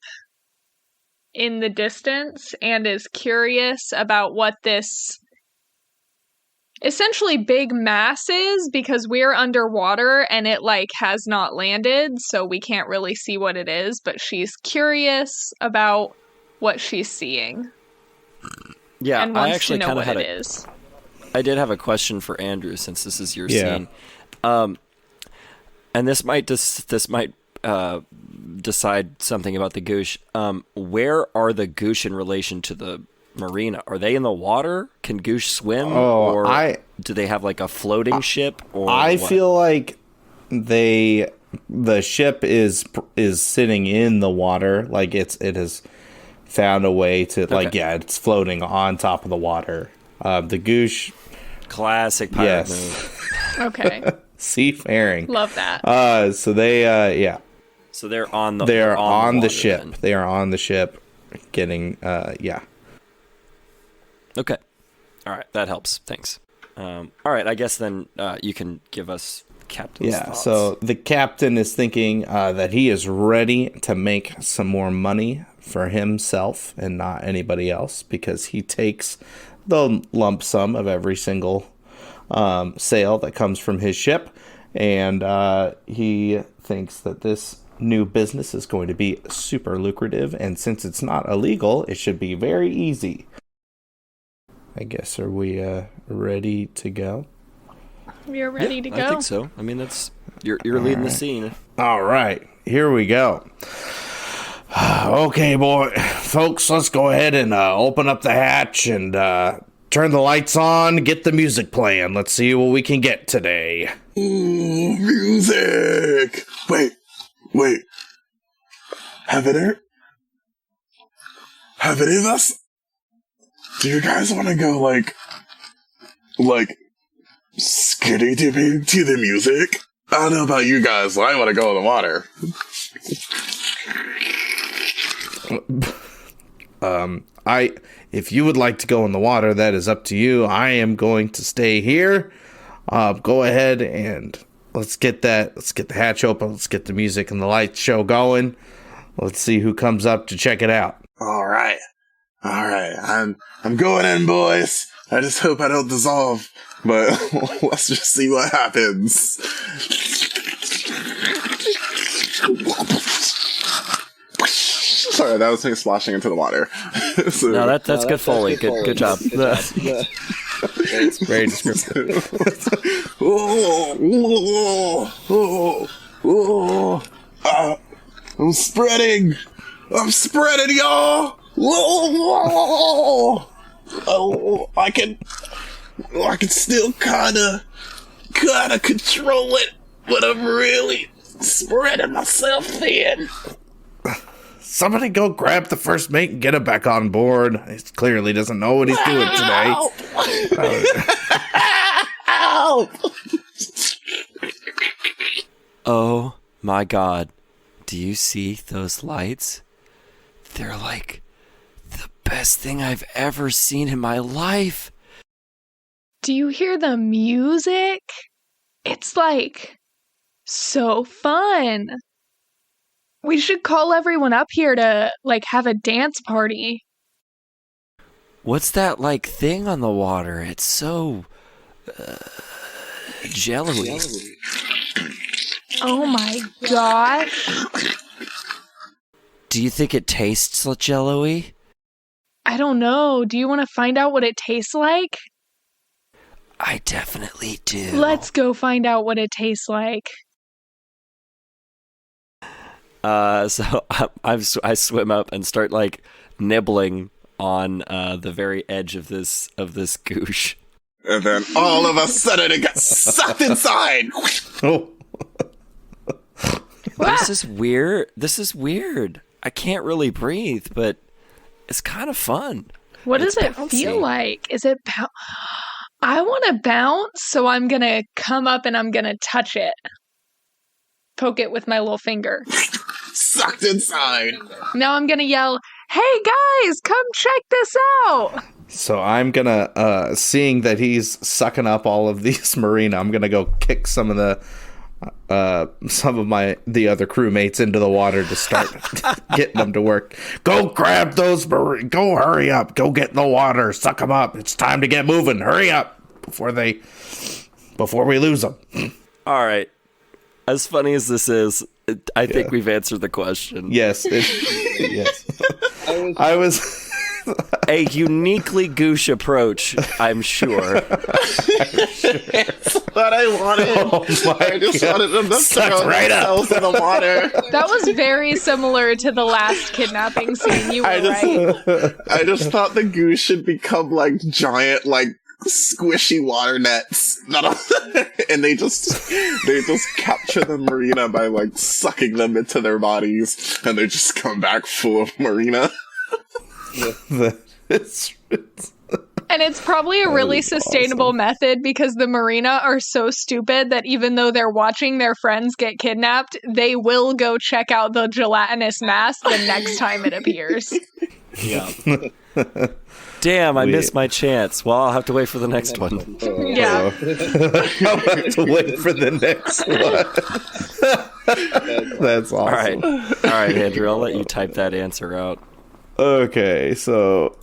S5: in the distance and is curious about what this essentially big mass is, because we're underwater and it like has not landed, so we can't really see what it is, but she's curious about what she's seeing.
S2: Yeah,
S5: and wants
S2: I actually
S5: to know
S2: kind of
S5: what
S2: had
S5: it is.
S2: I did have a question for Andrew, since this is your
S3: Yeah.
S2: scene, and this might decide something about the goosh. Where are the goosh in relation to the marina? Are they in the water? Can goosh swim? Or do they have like a floating ship? Or
S3: I
S2: what?
S3: feel like the ship is sitting in the water, like it has found a way to it's floating on top of the water. The goosh,
S2: classic pirate move.
S5: Okay.
S3: seafaring.
S5: Love that.
S3: So they
S2: So they're on the
S3: they're on the
S2: water,
S3: ship.
S2: then.
S3: They are on the ship, getting
S2: Okay. All right, that helps. Thanks. All right, I guess then you can give us Captain's thoughts.
S3: So the captain is thinking that he is ready to make some more money for himself and not anybody else, because he takes the lump sum of every single sale that comes from his ship, and he thinks that this new business is going to be super lucrative, and since it's not illegal, it should be very easy. I guess, are we ready to go?
S5: We're ready to go.
S2: I think so. I mean, that's you're leading the scene.
S3: All right, here we go. Okay, folks, let's go ahead and open up the hatch and turn the lights on, get the music playing. Let's see what we can get today.
S4: Ooh, music! Wait. Have any of us? Do you guys want to go, like, skitty dipping to the music? I don't know about you guys, but I want to go in the water.
S3: If you would like to go in the water, that is up to you. I am going to stay here. Go ahead and let's get the hatch open. Let's get the music and the light show going. Let's see who comes up to check it out.
S4: All right. Alright, I'm going in, boys. I just hope I don't dissolve. But let's just see what happens. Sorry, that was me splashing into the water. So,
S2: No, that's good Foley. Good job.
S3: It's very descriptive.
S4: I'm spreading, y'all. I can still kind of control it, but I'm really spreading myself thin.
S3: Somebody go grab the first mate and get him back on board. He clearly doesn't know what he's doing today.
S2: Oh my God. Do you see those lights? They're like the best thing I've ever seen in my life.
S5: Do you hear the music? It's like so fun. We should call everyone up here to like have a dance party.
S2: What's that like thing on the water? It's so jello-y.
S5: Oh my gosh.
S2: Do you think it tastes jello-y?
S5: I don't know. Do you want to find out what it tastes like?
S2: I definitely do.
S5: Let's go find out what it tastes like.
S2: So I swim up and start like nibbling on the very edge of this goosh.
S4: And then all of a sudden it got sucked inside.
S3: Oh.
S2: This is weird. I can't really breathe, but it's kind of fun.
S5: What does it
S2: bouncy.
S5: feel like? Is it I want to bounce, so I'm going to come up and I'm going to touch it. Poke it with my little finger.
S4: Sucked inside.
S5: Now I'm going to yell, "Hey guys, come check this out."
S3: So I'm gonna, seeing that he's sucking up all of these marina, I'm gonna go kick some of the other crewmates into the water to start getting them to work. Go grab those marina. Go hurry up. Go get in the water. Suck them up. It's time to get moving. Hurry up before we lose them.
S2: All right. As funny as this is, I think we've answered the question.
S3: Yes. Yes. I was
S2: a uniquely goosh approach, I'm sure.
S4: It's what I wanted.
S3: Oh
S4: I just wanted them to throw
S3: right
S4: themselves in the water.
S5: That was very similar to the last kidnapping scene. You were right.
S4: I just thought the goose should become like giant, like squishy water nets, and they just capture the marina by like sucking them into their bodies, and they just come back full of marina.
S5: And it's probably a really sustainable method because the marina are so stupid that even though they're watching their friends get kidnapped, they will go check out the gelatinous mass the next time it appears.
S2: Yeah. Damn, I missed my chance. Well, I'll have to wait for the next one.
S5: Yeah.
S3: I'll have to wait for the next one. That's awesome.
S2: All right, Andrew, I'll let you type that answer out.
S3: Okay, so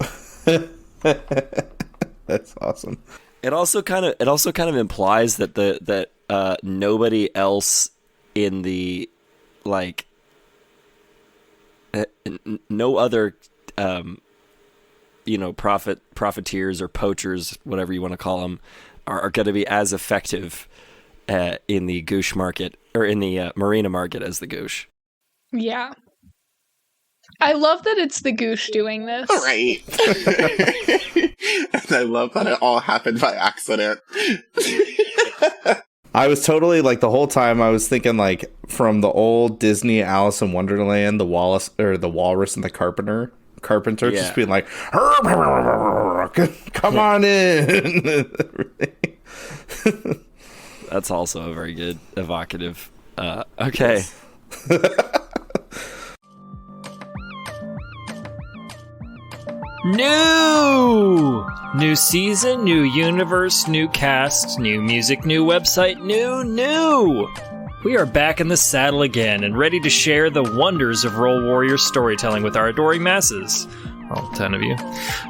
S3: that's awesome.
S2: It also kind of implies that nobody else in the like no other profiteers or poachers, whatever you want to call them, are going to be as effective in the goosh market or in the marina market as the goosh.
S5: Yeah. I love that it's the goosh doing this.
S4: Right. And I love that it all happened by accident.
S3: I was totally like the whole time I was thinking like from the old Disney Alice in Wonderland, the walrus and the carpenter just being like, come on in.
S2: That's also a very good evocative. Okay.
S1: New season, new universe, new cast, new music, new website, new. We are back in the saddle again and ready to share the wonders of Role Warrior storytelling with our adoring masses. all 10 of you.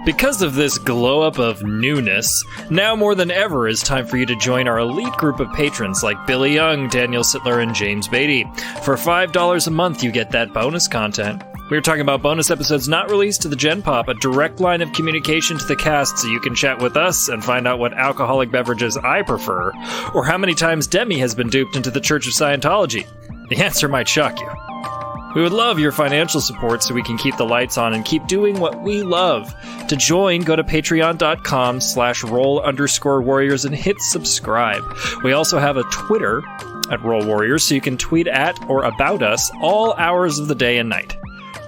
S1: Because of this glow-up of newness, now more than ever is time for you to join our elite group of patrons like Billy Young, Daniel Sittler, and James Beatty. For $5 a month, you get that bonus content. We're talking about bonus episodes not released to the Gen Pop, a direct line of communication to the cast so you can chat with us and find out what alcoholic beverages I prefer, or how many times Demi has been duped into the Church of Scientology. The answer might shock you. We would love your financial support so we can keep the lights on and keep doing what we love. To join, go to patreon.com/roll_warriors and hit subscribe. We also have a Twitter at Roll Warriors so you can tweet at or about us all hours of the day and night.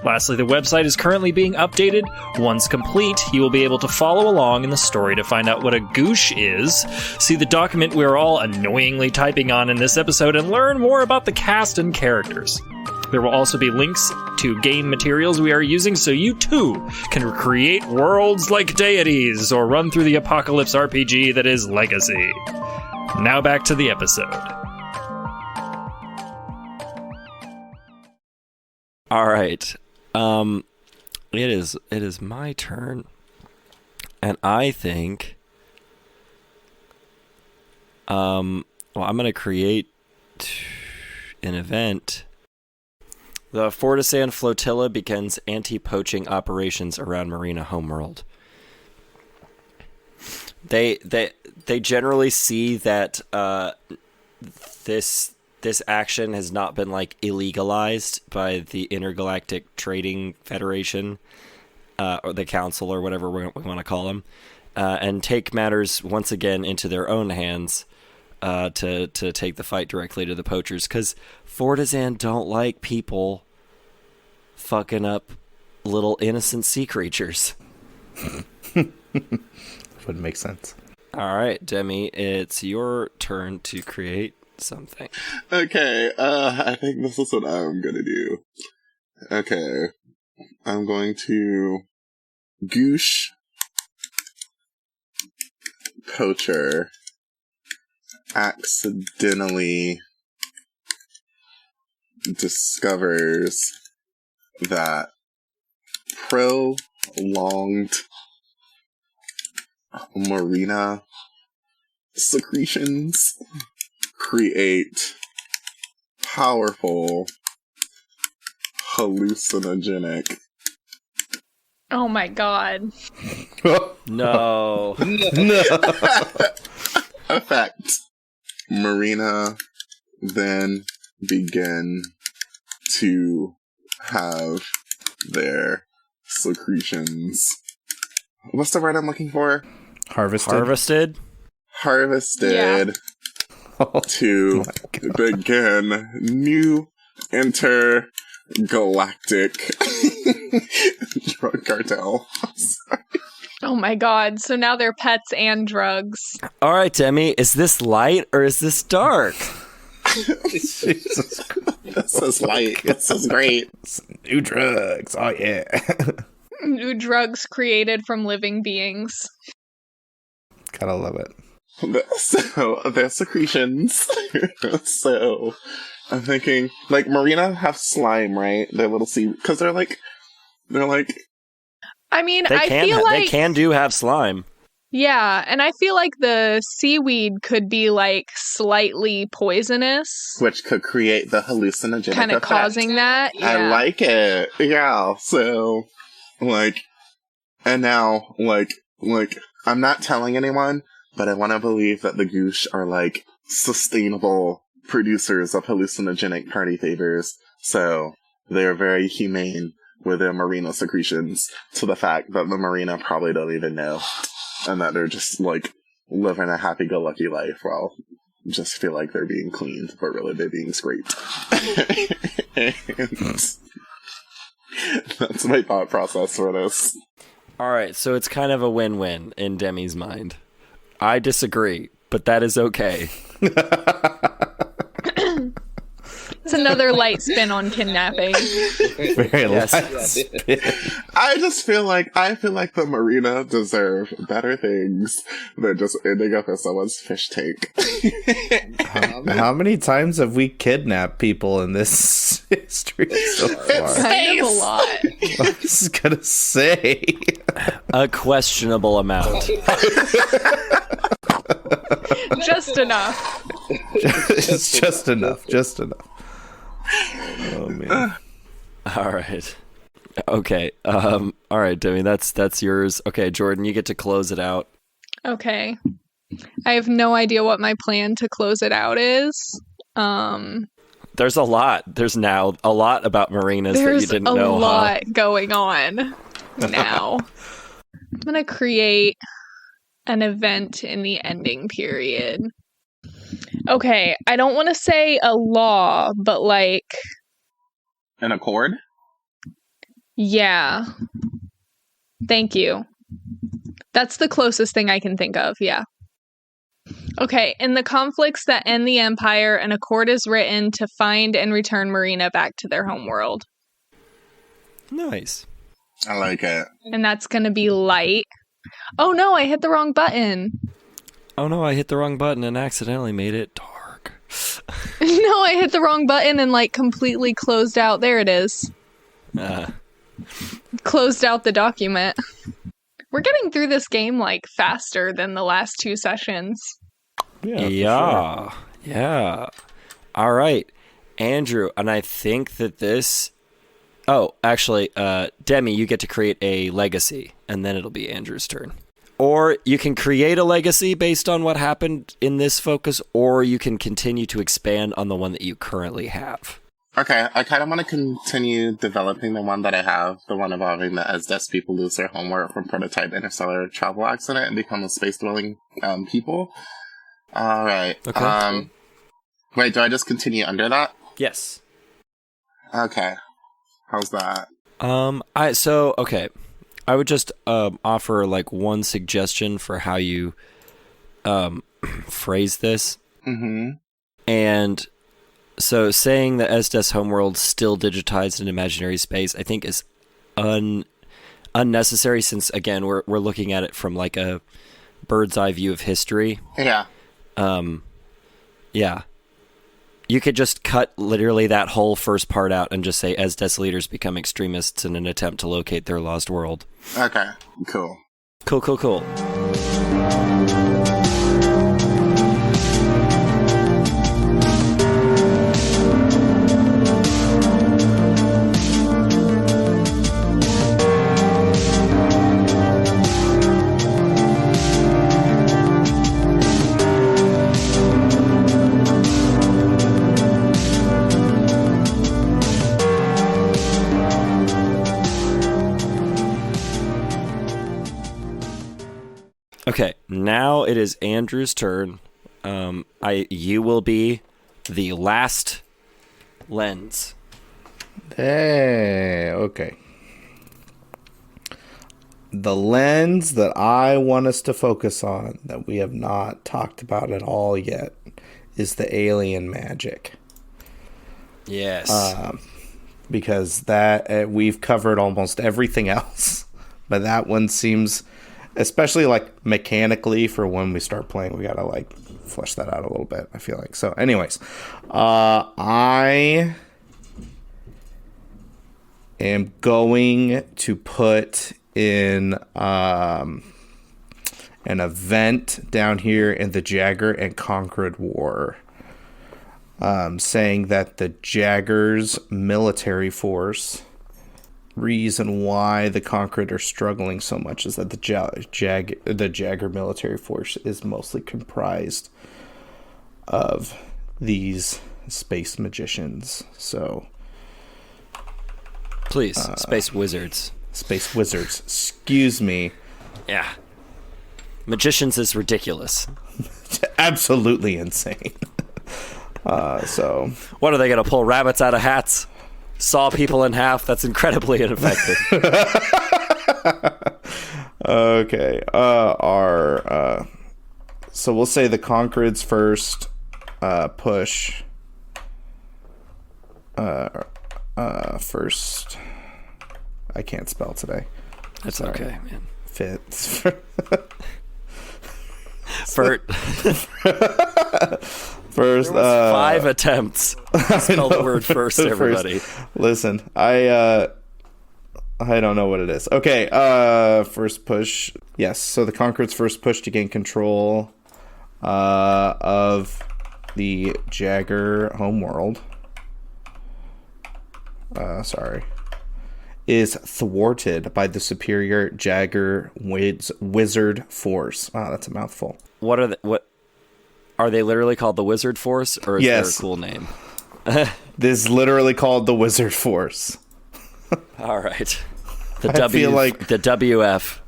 S1: Lastly, the website is currently being updated. Once complete, you will be able to follow along in the story to find out what a goosh is, see the document we are all annoyingly typing on in this episode, and learn more about the cast and characters. There will also be links to game materials we are using so you too can create worlds like deities or run through the apocalypse RPG that is Legacy. Now back to the episode.
S2: All right. It is my turn, and I think, well, I'm gonna create an event. The Fortisand Flotilla begins anti-poaching operations around Marina Homeworld. They generally see that this action has not been like illegalized by the Intergalactic Trading Federation or the Council or whatever we want to call them, and take matters once again into their own hands to take the fight directly to the poachers, because Fortizan don't like people fucking up little innocent sea creatures.
S3: Would make sense.
S2: All right, Demi, it's your turn to create something.
S4: Okay, I think this is what I'm gonna do. Okay, I'm going to Goosh Poacher accidentally discovers that prolonged marina secretions create powerful hallucinogenic
S5: Oh my god.
S2: No.
S4: effect. Marina then begin to have their secretions. What's the word I'm looking for?
S3: Harvested.
S4: Harvested to begin new intergalactic drug cartel.
S5: Oh my god. So now they're pets and drugs.
S2: All right, Demi, is this light or is this dark?
S3: Jesus Christ.
S4: This is light. This is great.
S3: New drugs. Oh, yeah.
S5: New drugs created from living beings.
S3: Gotta love it.
S4: So, their secretions. So, I'm thinking, like, Marina have slime, right? Their little sea, because they're like,
S5: I mean, I feel like
S2: they can do have slime.
S5: yeah, and I feel like the seaweed could be like slightly poisonous,
S4: which could create the hallucinogenic
S5: kind of
S4: effect.
S5: causing that. Yeah.
S4: I like it. Yeah. So, like, and now, like, I'm not telling anyone, but I want to believe that the Goosh are, like, sustainable producers of hallucinogenic party favors. So, they're very humane with their marina secretions, to the fact that the marina probably don't even know. And that they're just, like, living a happy-go-lucky life while just feel like they're being cleaned, but really they're being scraped. And that's my thought process for this.
S2: All right, so it's kind of a win-win in Demi's mind. I disagree, but that is okay.
S5: It's another light spin on kidnapping.
S3: Very
S2: Yes.
S3: light spin.
S4: I feel like the marina deserve better things than just ending up in someone's fish tank.
S3: How many times have we kidnapped people in this history so far?
S5: Kind of a lot.
S3: I was gonna say.
S2: A questionable amount.
S5: Just enough.
S3: It's just enough. Just enough. Oh man.
S2: All right. Okay. All right, Demi, that's yours. Okay, Jordan, you get to close it out.
S5: Okay. I have no idea what my plan to close it out is.
S2: There's a lot. There's now a lot about marinas that you
S5: There's
S2: didn't
S5: a
S2: know.
S5: lot going on now. I'm going to create an event in the ending period. Okay, I don't want to say a law, but like...
S4: An accord?
S5: Yeah. Thank you. That's the closest thing I can think of, yeah. Okay, in the conflicts that end the Empire, an accord is written to find and return Marina back to their homeworld.
S2: Nice.
S4: I like it.
S5: And that's gonna be light. Oh no, I hit the wrong button.
S2: Oh no, I hit the wrong button and accidentally made it dark.
S5: No, I hit the wrong button and like completely closed out. There it is. Closed out the document. We're getting through this game like faster than the last 2 sessions.
S2: Yeah. Yeah. All right. Andrew, and I think that this... Oh, actually, Demi, you get to create a legacy, and then it'll be Andrew's turn. Or you can create a legacy based on what happened in this focus, or you can continue to expand on the one that you currently have.
S4: Okay, I kind of want to continue developing the one that I have, the one involving the Esdes people lose their homeworld from prototype interstellar travel accident and become a space-dwelling people. Alright.
S2: Okay.
S4: Wait, do I just continue under that?
S2: Yes.
S4: Okay. How's that?
S2: Okay. I would just offer like one suggestion for how you phrase this.
S4: Mm-hmm.
S2: And so saying that Estes homeworld still digitized in imaginary space, I think is unnecessary since, again, we're looking at it from like a bird's eye view of history.
S4: Yeah.
S2: Yeah. You could just cut literally that whole first part out and just say Estes leaders become extremists in an attempt to locate their lost world.
S4: Okay, cool.
S2: Cool. Okay, now it is Andrew's turn. You will be the last lens.
S3: Hey, okay. The lens that I want us to focus on, that we have not talked about at all yet, is the alien magic.
S2: Yes.
S3: Because that we've covered almost everything else, but that one seems, especially like mechanically for when we start playing, we gotta like flesh that out a little bit, I feel like. So anyways, I am going to put in an event down here in the Jagger and Conquered War, saying that the Jagger's military force, reason why the Conquered are struggling so much is that the Jagger military force is mostly comprised of these space magicians. So,
S2: please, space wizards.
S3: Space wizards. Excuse me.
S2: Yeah. Magicians is ridiculous.
S3: Absolutely insane. So,
S2: what are they going to pull rabbits out of hats? Saw people in half? That's incredibly ineffective.
S3: Okay. So we'll say the Conquerids first push First, I can't spell today.
S2: That's
S3: Sorry.
S2: okay, man.
S3: Fits.
S2: Fert.
S3: First,
S2: 5 attempts. Spell the word first, everybody.
S3: Listen, I don't know what it is. Okay, first push. Yes, so the Conqueror's first push to gain control of the Jagger homeworld. Is thwarted by the superior Jagger wizard force. Wow, that's a mouthful.
S2: What are they literally called, the Wizard Force, or is there a
S3: Yes.
S2: cool name?
S3: This is literally called the Wizard Force.
S2: All right.
S3: I feel like-
S2: the WF.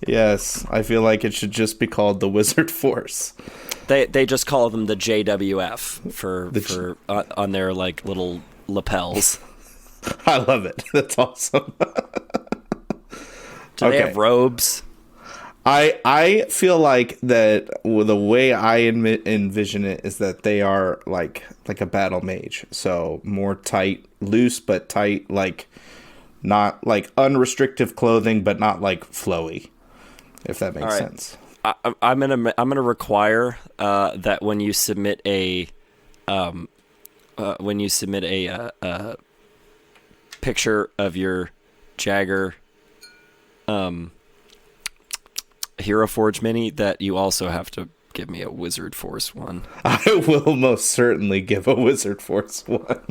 S3: Yes, I feel like it should just be called the Wizard Force.
S2: They just call them the JWF for on their like little lapels.
S3: I love it. That's awesome.
S2: Do they have robes?
S3: I feel like that the way I envision it is that they are like a battle mage, so more tight, loose but tight, like not like unrestrictive clothing, but not like flowy, if that makes sense.
S2: I'm gonna require that when you submit a picture of your Jagger Hero Forge mini, that you also have to give me a Wizard Force one.
S3: I will most certainly give a Wizard Force one.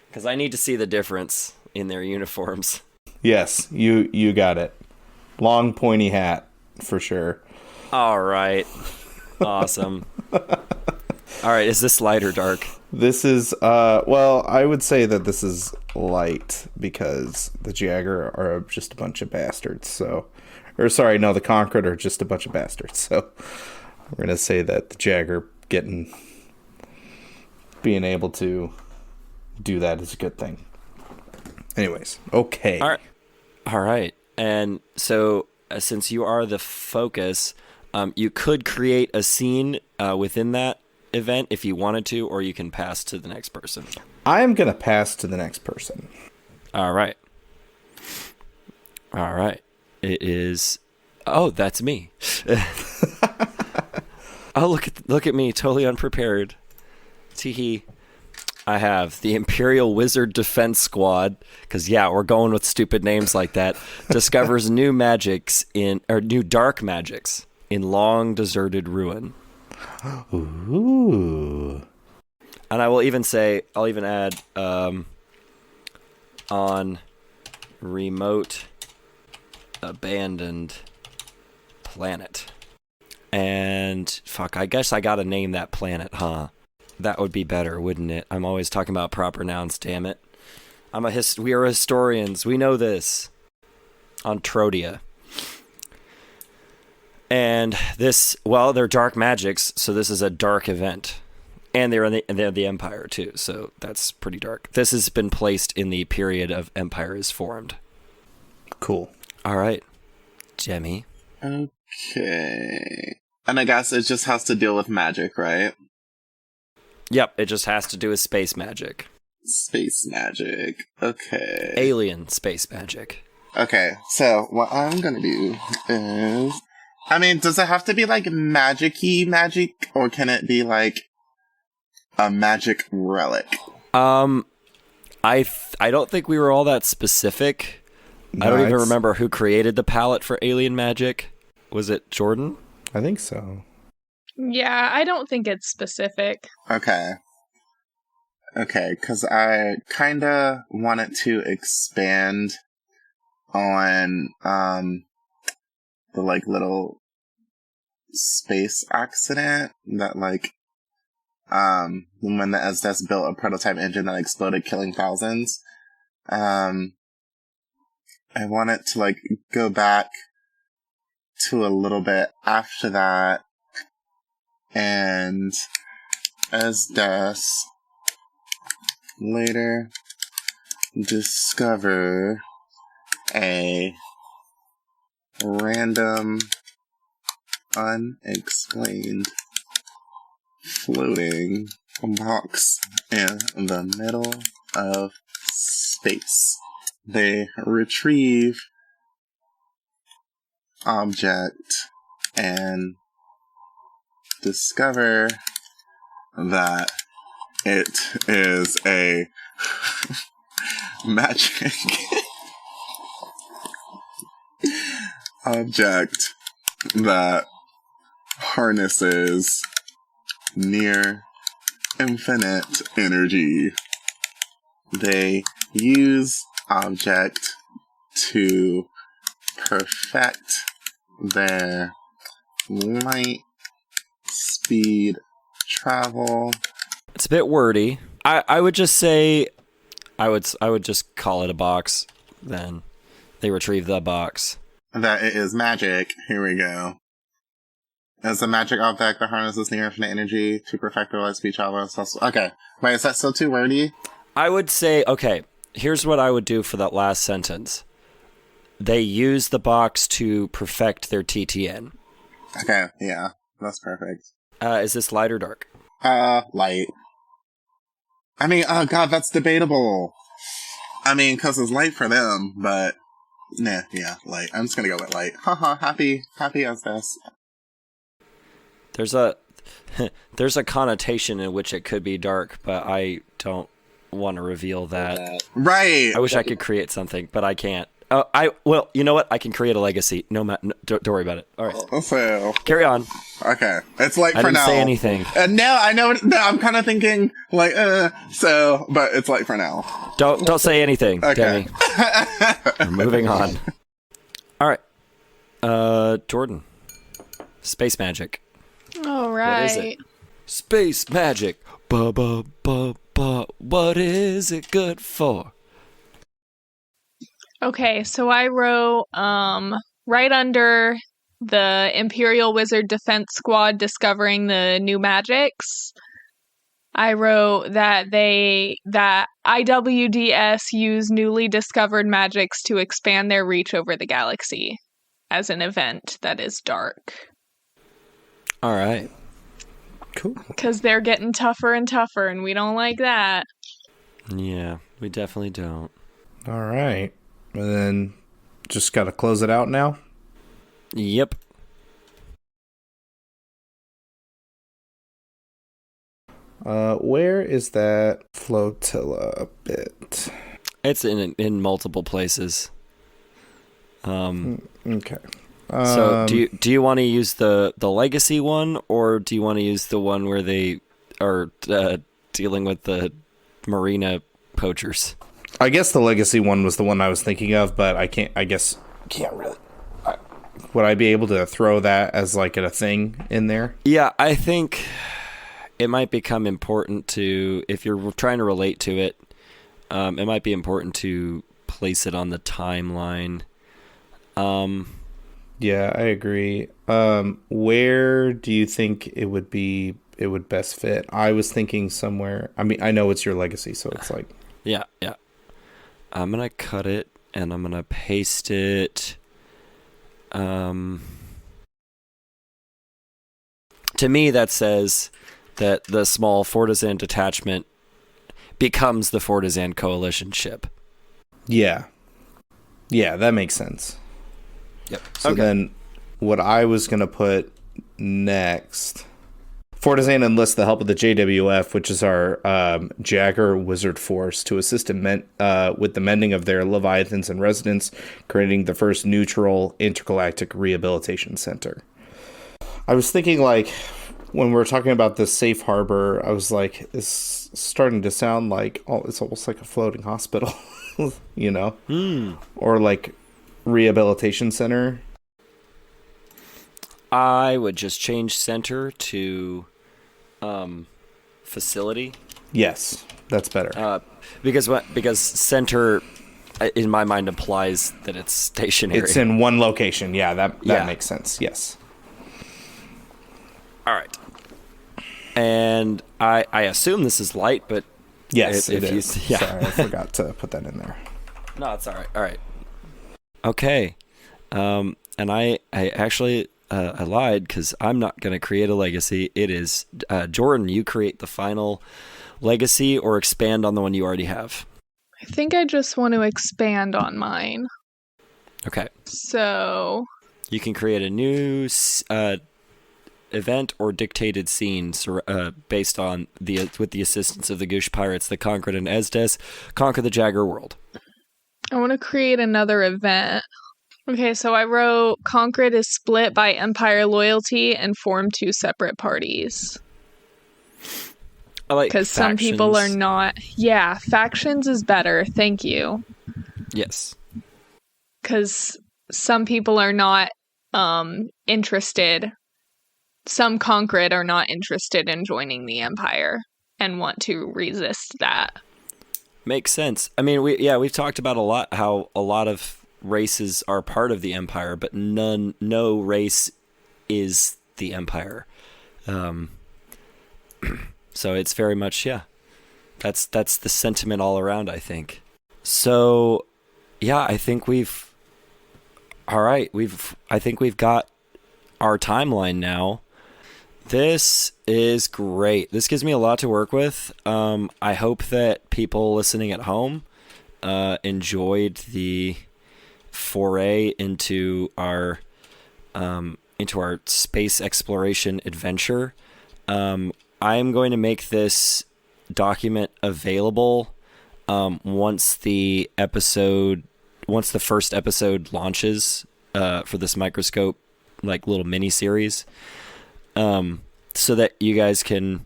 S2: Because I need to see the difference in their uniforms.
S3: Yes, you got it. Long pointy hat for sure.
S2: All right. Awesome. All right, is this light or dark?
S3: This is well, I would say that this is light because the Jagger are just a bunch of bastards. So, or sorry, no, the Conqueror are just a bunch of bastards. So, we're gonna say that the Jagger being able to do that is a good thing. Anyways, okay.
S2: All right. And so, since you are the focus, you could create a scene within that event if you wanted to, or you can pass to the next person.
S3: I am gonna pass to the next person.
S2: All right. It is. Oh, that's me. Oh, look at me, totally unprepared. Teehee. I have the Imperial Wizard Defense Squad, because we're going with stupid names like that. Discovers new dark magics in long deserted ruin.
S3: Ooh.
S2: And I'll even add on remote abandoned planet. And fuck, I guess I gotta name that planet, huh? That would be better, wouldn't it? I'm always talking about proper nouns, damn it. We are historians, we know this. On Trodia. And they're dark magics, so this is a dark event. And they're the Empire too, so that's pretty dark. This has been placed in the period of Empire is formed.
S3: Cool.
S2: All right, Jemmy.
S4: Okay. And I guess it just has to deal with magic, right?
S2: Yep, it just has to do with space magic.
S4: Space magic. Okay.
S2: Alien space magic.
S4: Okay, so what I'm gonna do is... I mean, does it have to be, like, magic-y magic? Or can it be, like, a magic relic?
S2: I don't think we were all that specific.
S3: No,
S2: I don't even remember who created the palette for alien magic. Was it Jordan?
S3: I think so.
S5: Yeah, I don't think it's specific.
S4: Okay, because I kinda wanted to expand on, the, like, little space accident that, like, when the SDS built a prototype engine that exploded, killing thousands. I wanted to, like, go back to a little bit after that, and SDS later discover a random, unexplained, floating box in the middle of space. They retrieve object and discover that it is a magic object that harnesses near infinite energy. They use object to perfect their light speed travel.
S2: It's a bit wordy. I would just say I would just call it a box. Then they retrieve the box.
S4: That it is magic. Here we go. It's a magic object that harnesses near infinite energy to perfect their light speed travel. Okay. Wait, is that still too wordy?
S2: I would say, okay, here's what I would do for that last sentence. They use the box to perfect their TTN.
S4: Okay, yeah. That's perfect.
S2: Is this light or dark?
S4: Light. I mean, oh god, that's debatable. I mean, because it's light for them, but... Nah, yeah, light. I'm just gonna go with light. Haha, happy as this.
S2: There's a connotation in which it could be dark, but I don't want to reveal that.
S4: Right!
S2: I wish I could create something, but I can't. Well, you know what? I can create a legacy. No, don't worry about it. All right.
S4: So...
S2: Carry on.
S4: Okay. It's light
S2: I
S4: for
S2: didn't
S4: now.
S2: say anything.
S4: And now I know... No, I'm kind of thinking, like, so... But it's light for now.
S2: Don't say anything,
S4: Okay.
S2: Demi. We're moving on. All right. Jordan. Space magic.
S5: All right.
S2: What is it? Space magic. What is it good for?
S5: Okay, so I wrote right under the Imperial Wizard Defense Squad discovering the new magics. I wrote that IWDS use newly discovered magics to expand their reach over the galaxy as an event that is dark.
S2: All right.
S3: Cool.
S5: Because they're getting tougher and tougher, and we don't like that.
S2: Yeah, we definitely don't.
S3: All right. And then just got to close it out now.
S2: Yep.
S3: Where is that flotilla bit?
S2: It's in multiple places.
S3: Okay.
S2: So do you want to use the legacy one, or do you want to use the one where they are dealing with the marina poachers?
S3: I guess the legacy one was the one I was thinking of, but I can't really. Would I be able to throw that as like a thing in there?
S2: Yeah, I think it might become important to, if you're trying to relate to it, it might be important to place it on the timeline.
S3: Yeah, I agree. Where do you think it would best fit? I was thinking somewhere. I mean, I know it's your legacy, so it's like...
S2: Yeah. I'm going to cut it, and I'm going to paste it. To me, that says that the small Fortizan detachment becomes the Fortizan coalition ship.
S3: Yeah, that makes sense.
S2: Yep.
S3: So then what I was going to put next... Fortizan enlists the help of the JWF, which is our Jagger Wizard Force, to assist in with the mending of their Leviathans and residents, creating the first neutral intergalactic rehabilitation center. I was thinking, like, when we were talking about the safe harbor, I was like, it's starting to sound like, it's almost like a floating hospital, you know? Or like rehabilitation center.
S2: I would just change center to facility.
S3: Yes, that's better.
S2: Because center, in my mind, implies that it's stationary.
S3: It's in one location. Yeah, that makes sense. Yes.
S2: All right. And I assume this is light, but
S3: yes, it is.
S2: Yeah.
S3: Sorry, I forgot to put that in there.
S2: No, it's all right. All right. Okay. And I actually I lied because I'm not going to create a legacy. It is Jordan. You create the final legacy or expand on the one you already have.
S5: I think I just want to expand on mine.
S2: Okay.
S5: So
S2: You can create a new event or dictated scene based on with the assistance of the Goosh pirates that conquered in Esdes, conquer the Jagger world.
S5: I want to create another event. Okay, so I wrote Conquered is split by Empire loyalty and form 2 separate parties.
S2: I like
S5: because some people are
S2: factions.
S5: not. Yeah, factions is better. Thank you.
S2: Yes.
S5: Because some people are not interested. Some Conquered are not interested in joining the Empire and want to resist that.
S2: Makes sense. I mean, we've talked about how a lot of races are part of the Empire, but no race is the Empire. So it's very much, that's the sentiment all around, I think. So, I think we've got our timeline now. This is great. This gives me a lot to work with. I hope that people listening at home enjoyed the foray into our space exploration adventure. I'm going to make this document available once the first episode launches for this Microscope little mini series, so that you guys can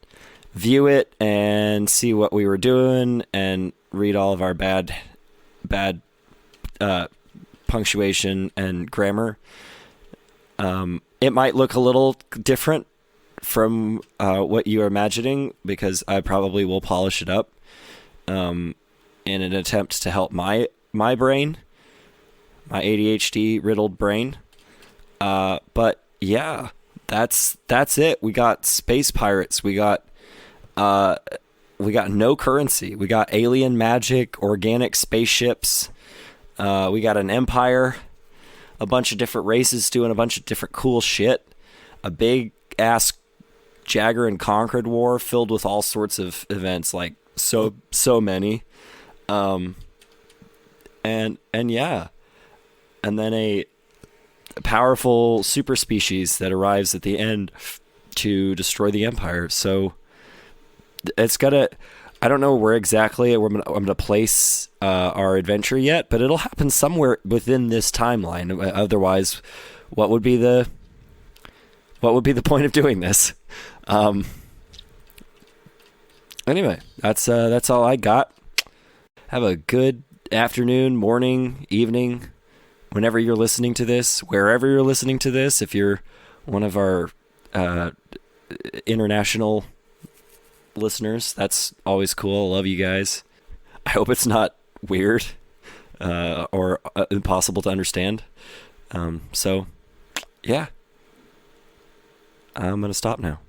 S2: view it and see what we were doing and read all of our bad punctuation and grammar. It might look a little different from what you're imagining, because I probably will polish it up in an attempt to help my brain, my ADHD riddled brain. But yeah, that's it. We got space pirates. We got no currency. We got alien magic, organic spaceships. We got an empire, a bunch of different races doing a bunch of different cool shit, a big ass Jagger and Conquered war filled with all sorts of events, so many, and then a powerful super species that arrives at the end to destroy the Empire. So it's I don't know where exactly I'm gonna place our adventure yet, but it'll happen somewhere within this timeline. Otherwise, what would be the point of doing this? Anyway, that's all I got. Have a good afternoon, morning, evening, whenever you're listening to this, wherever you're listening to this. If you're one of our international listeners, that's always cool. I love you guys. I hope it's not weird or impossible to understand. So, yeah. I'm going to stop now.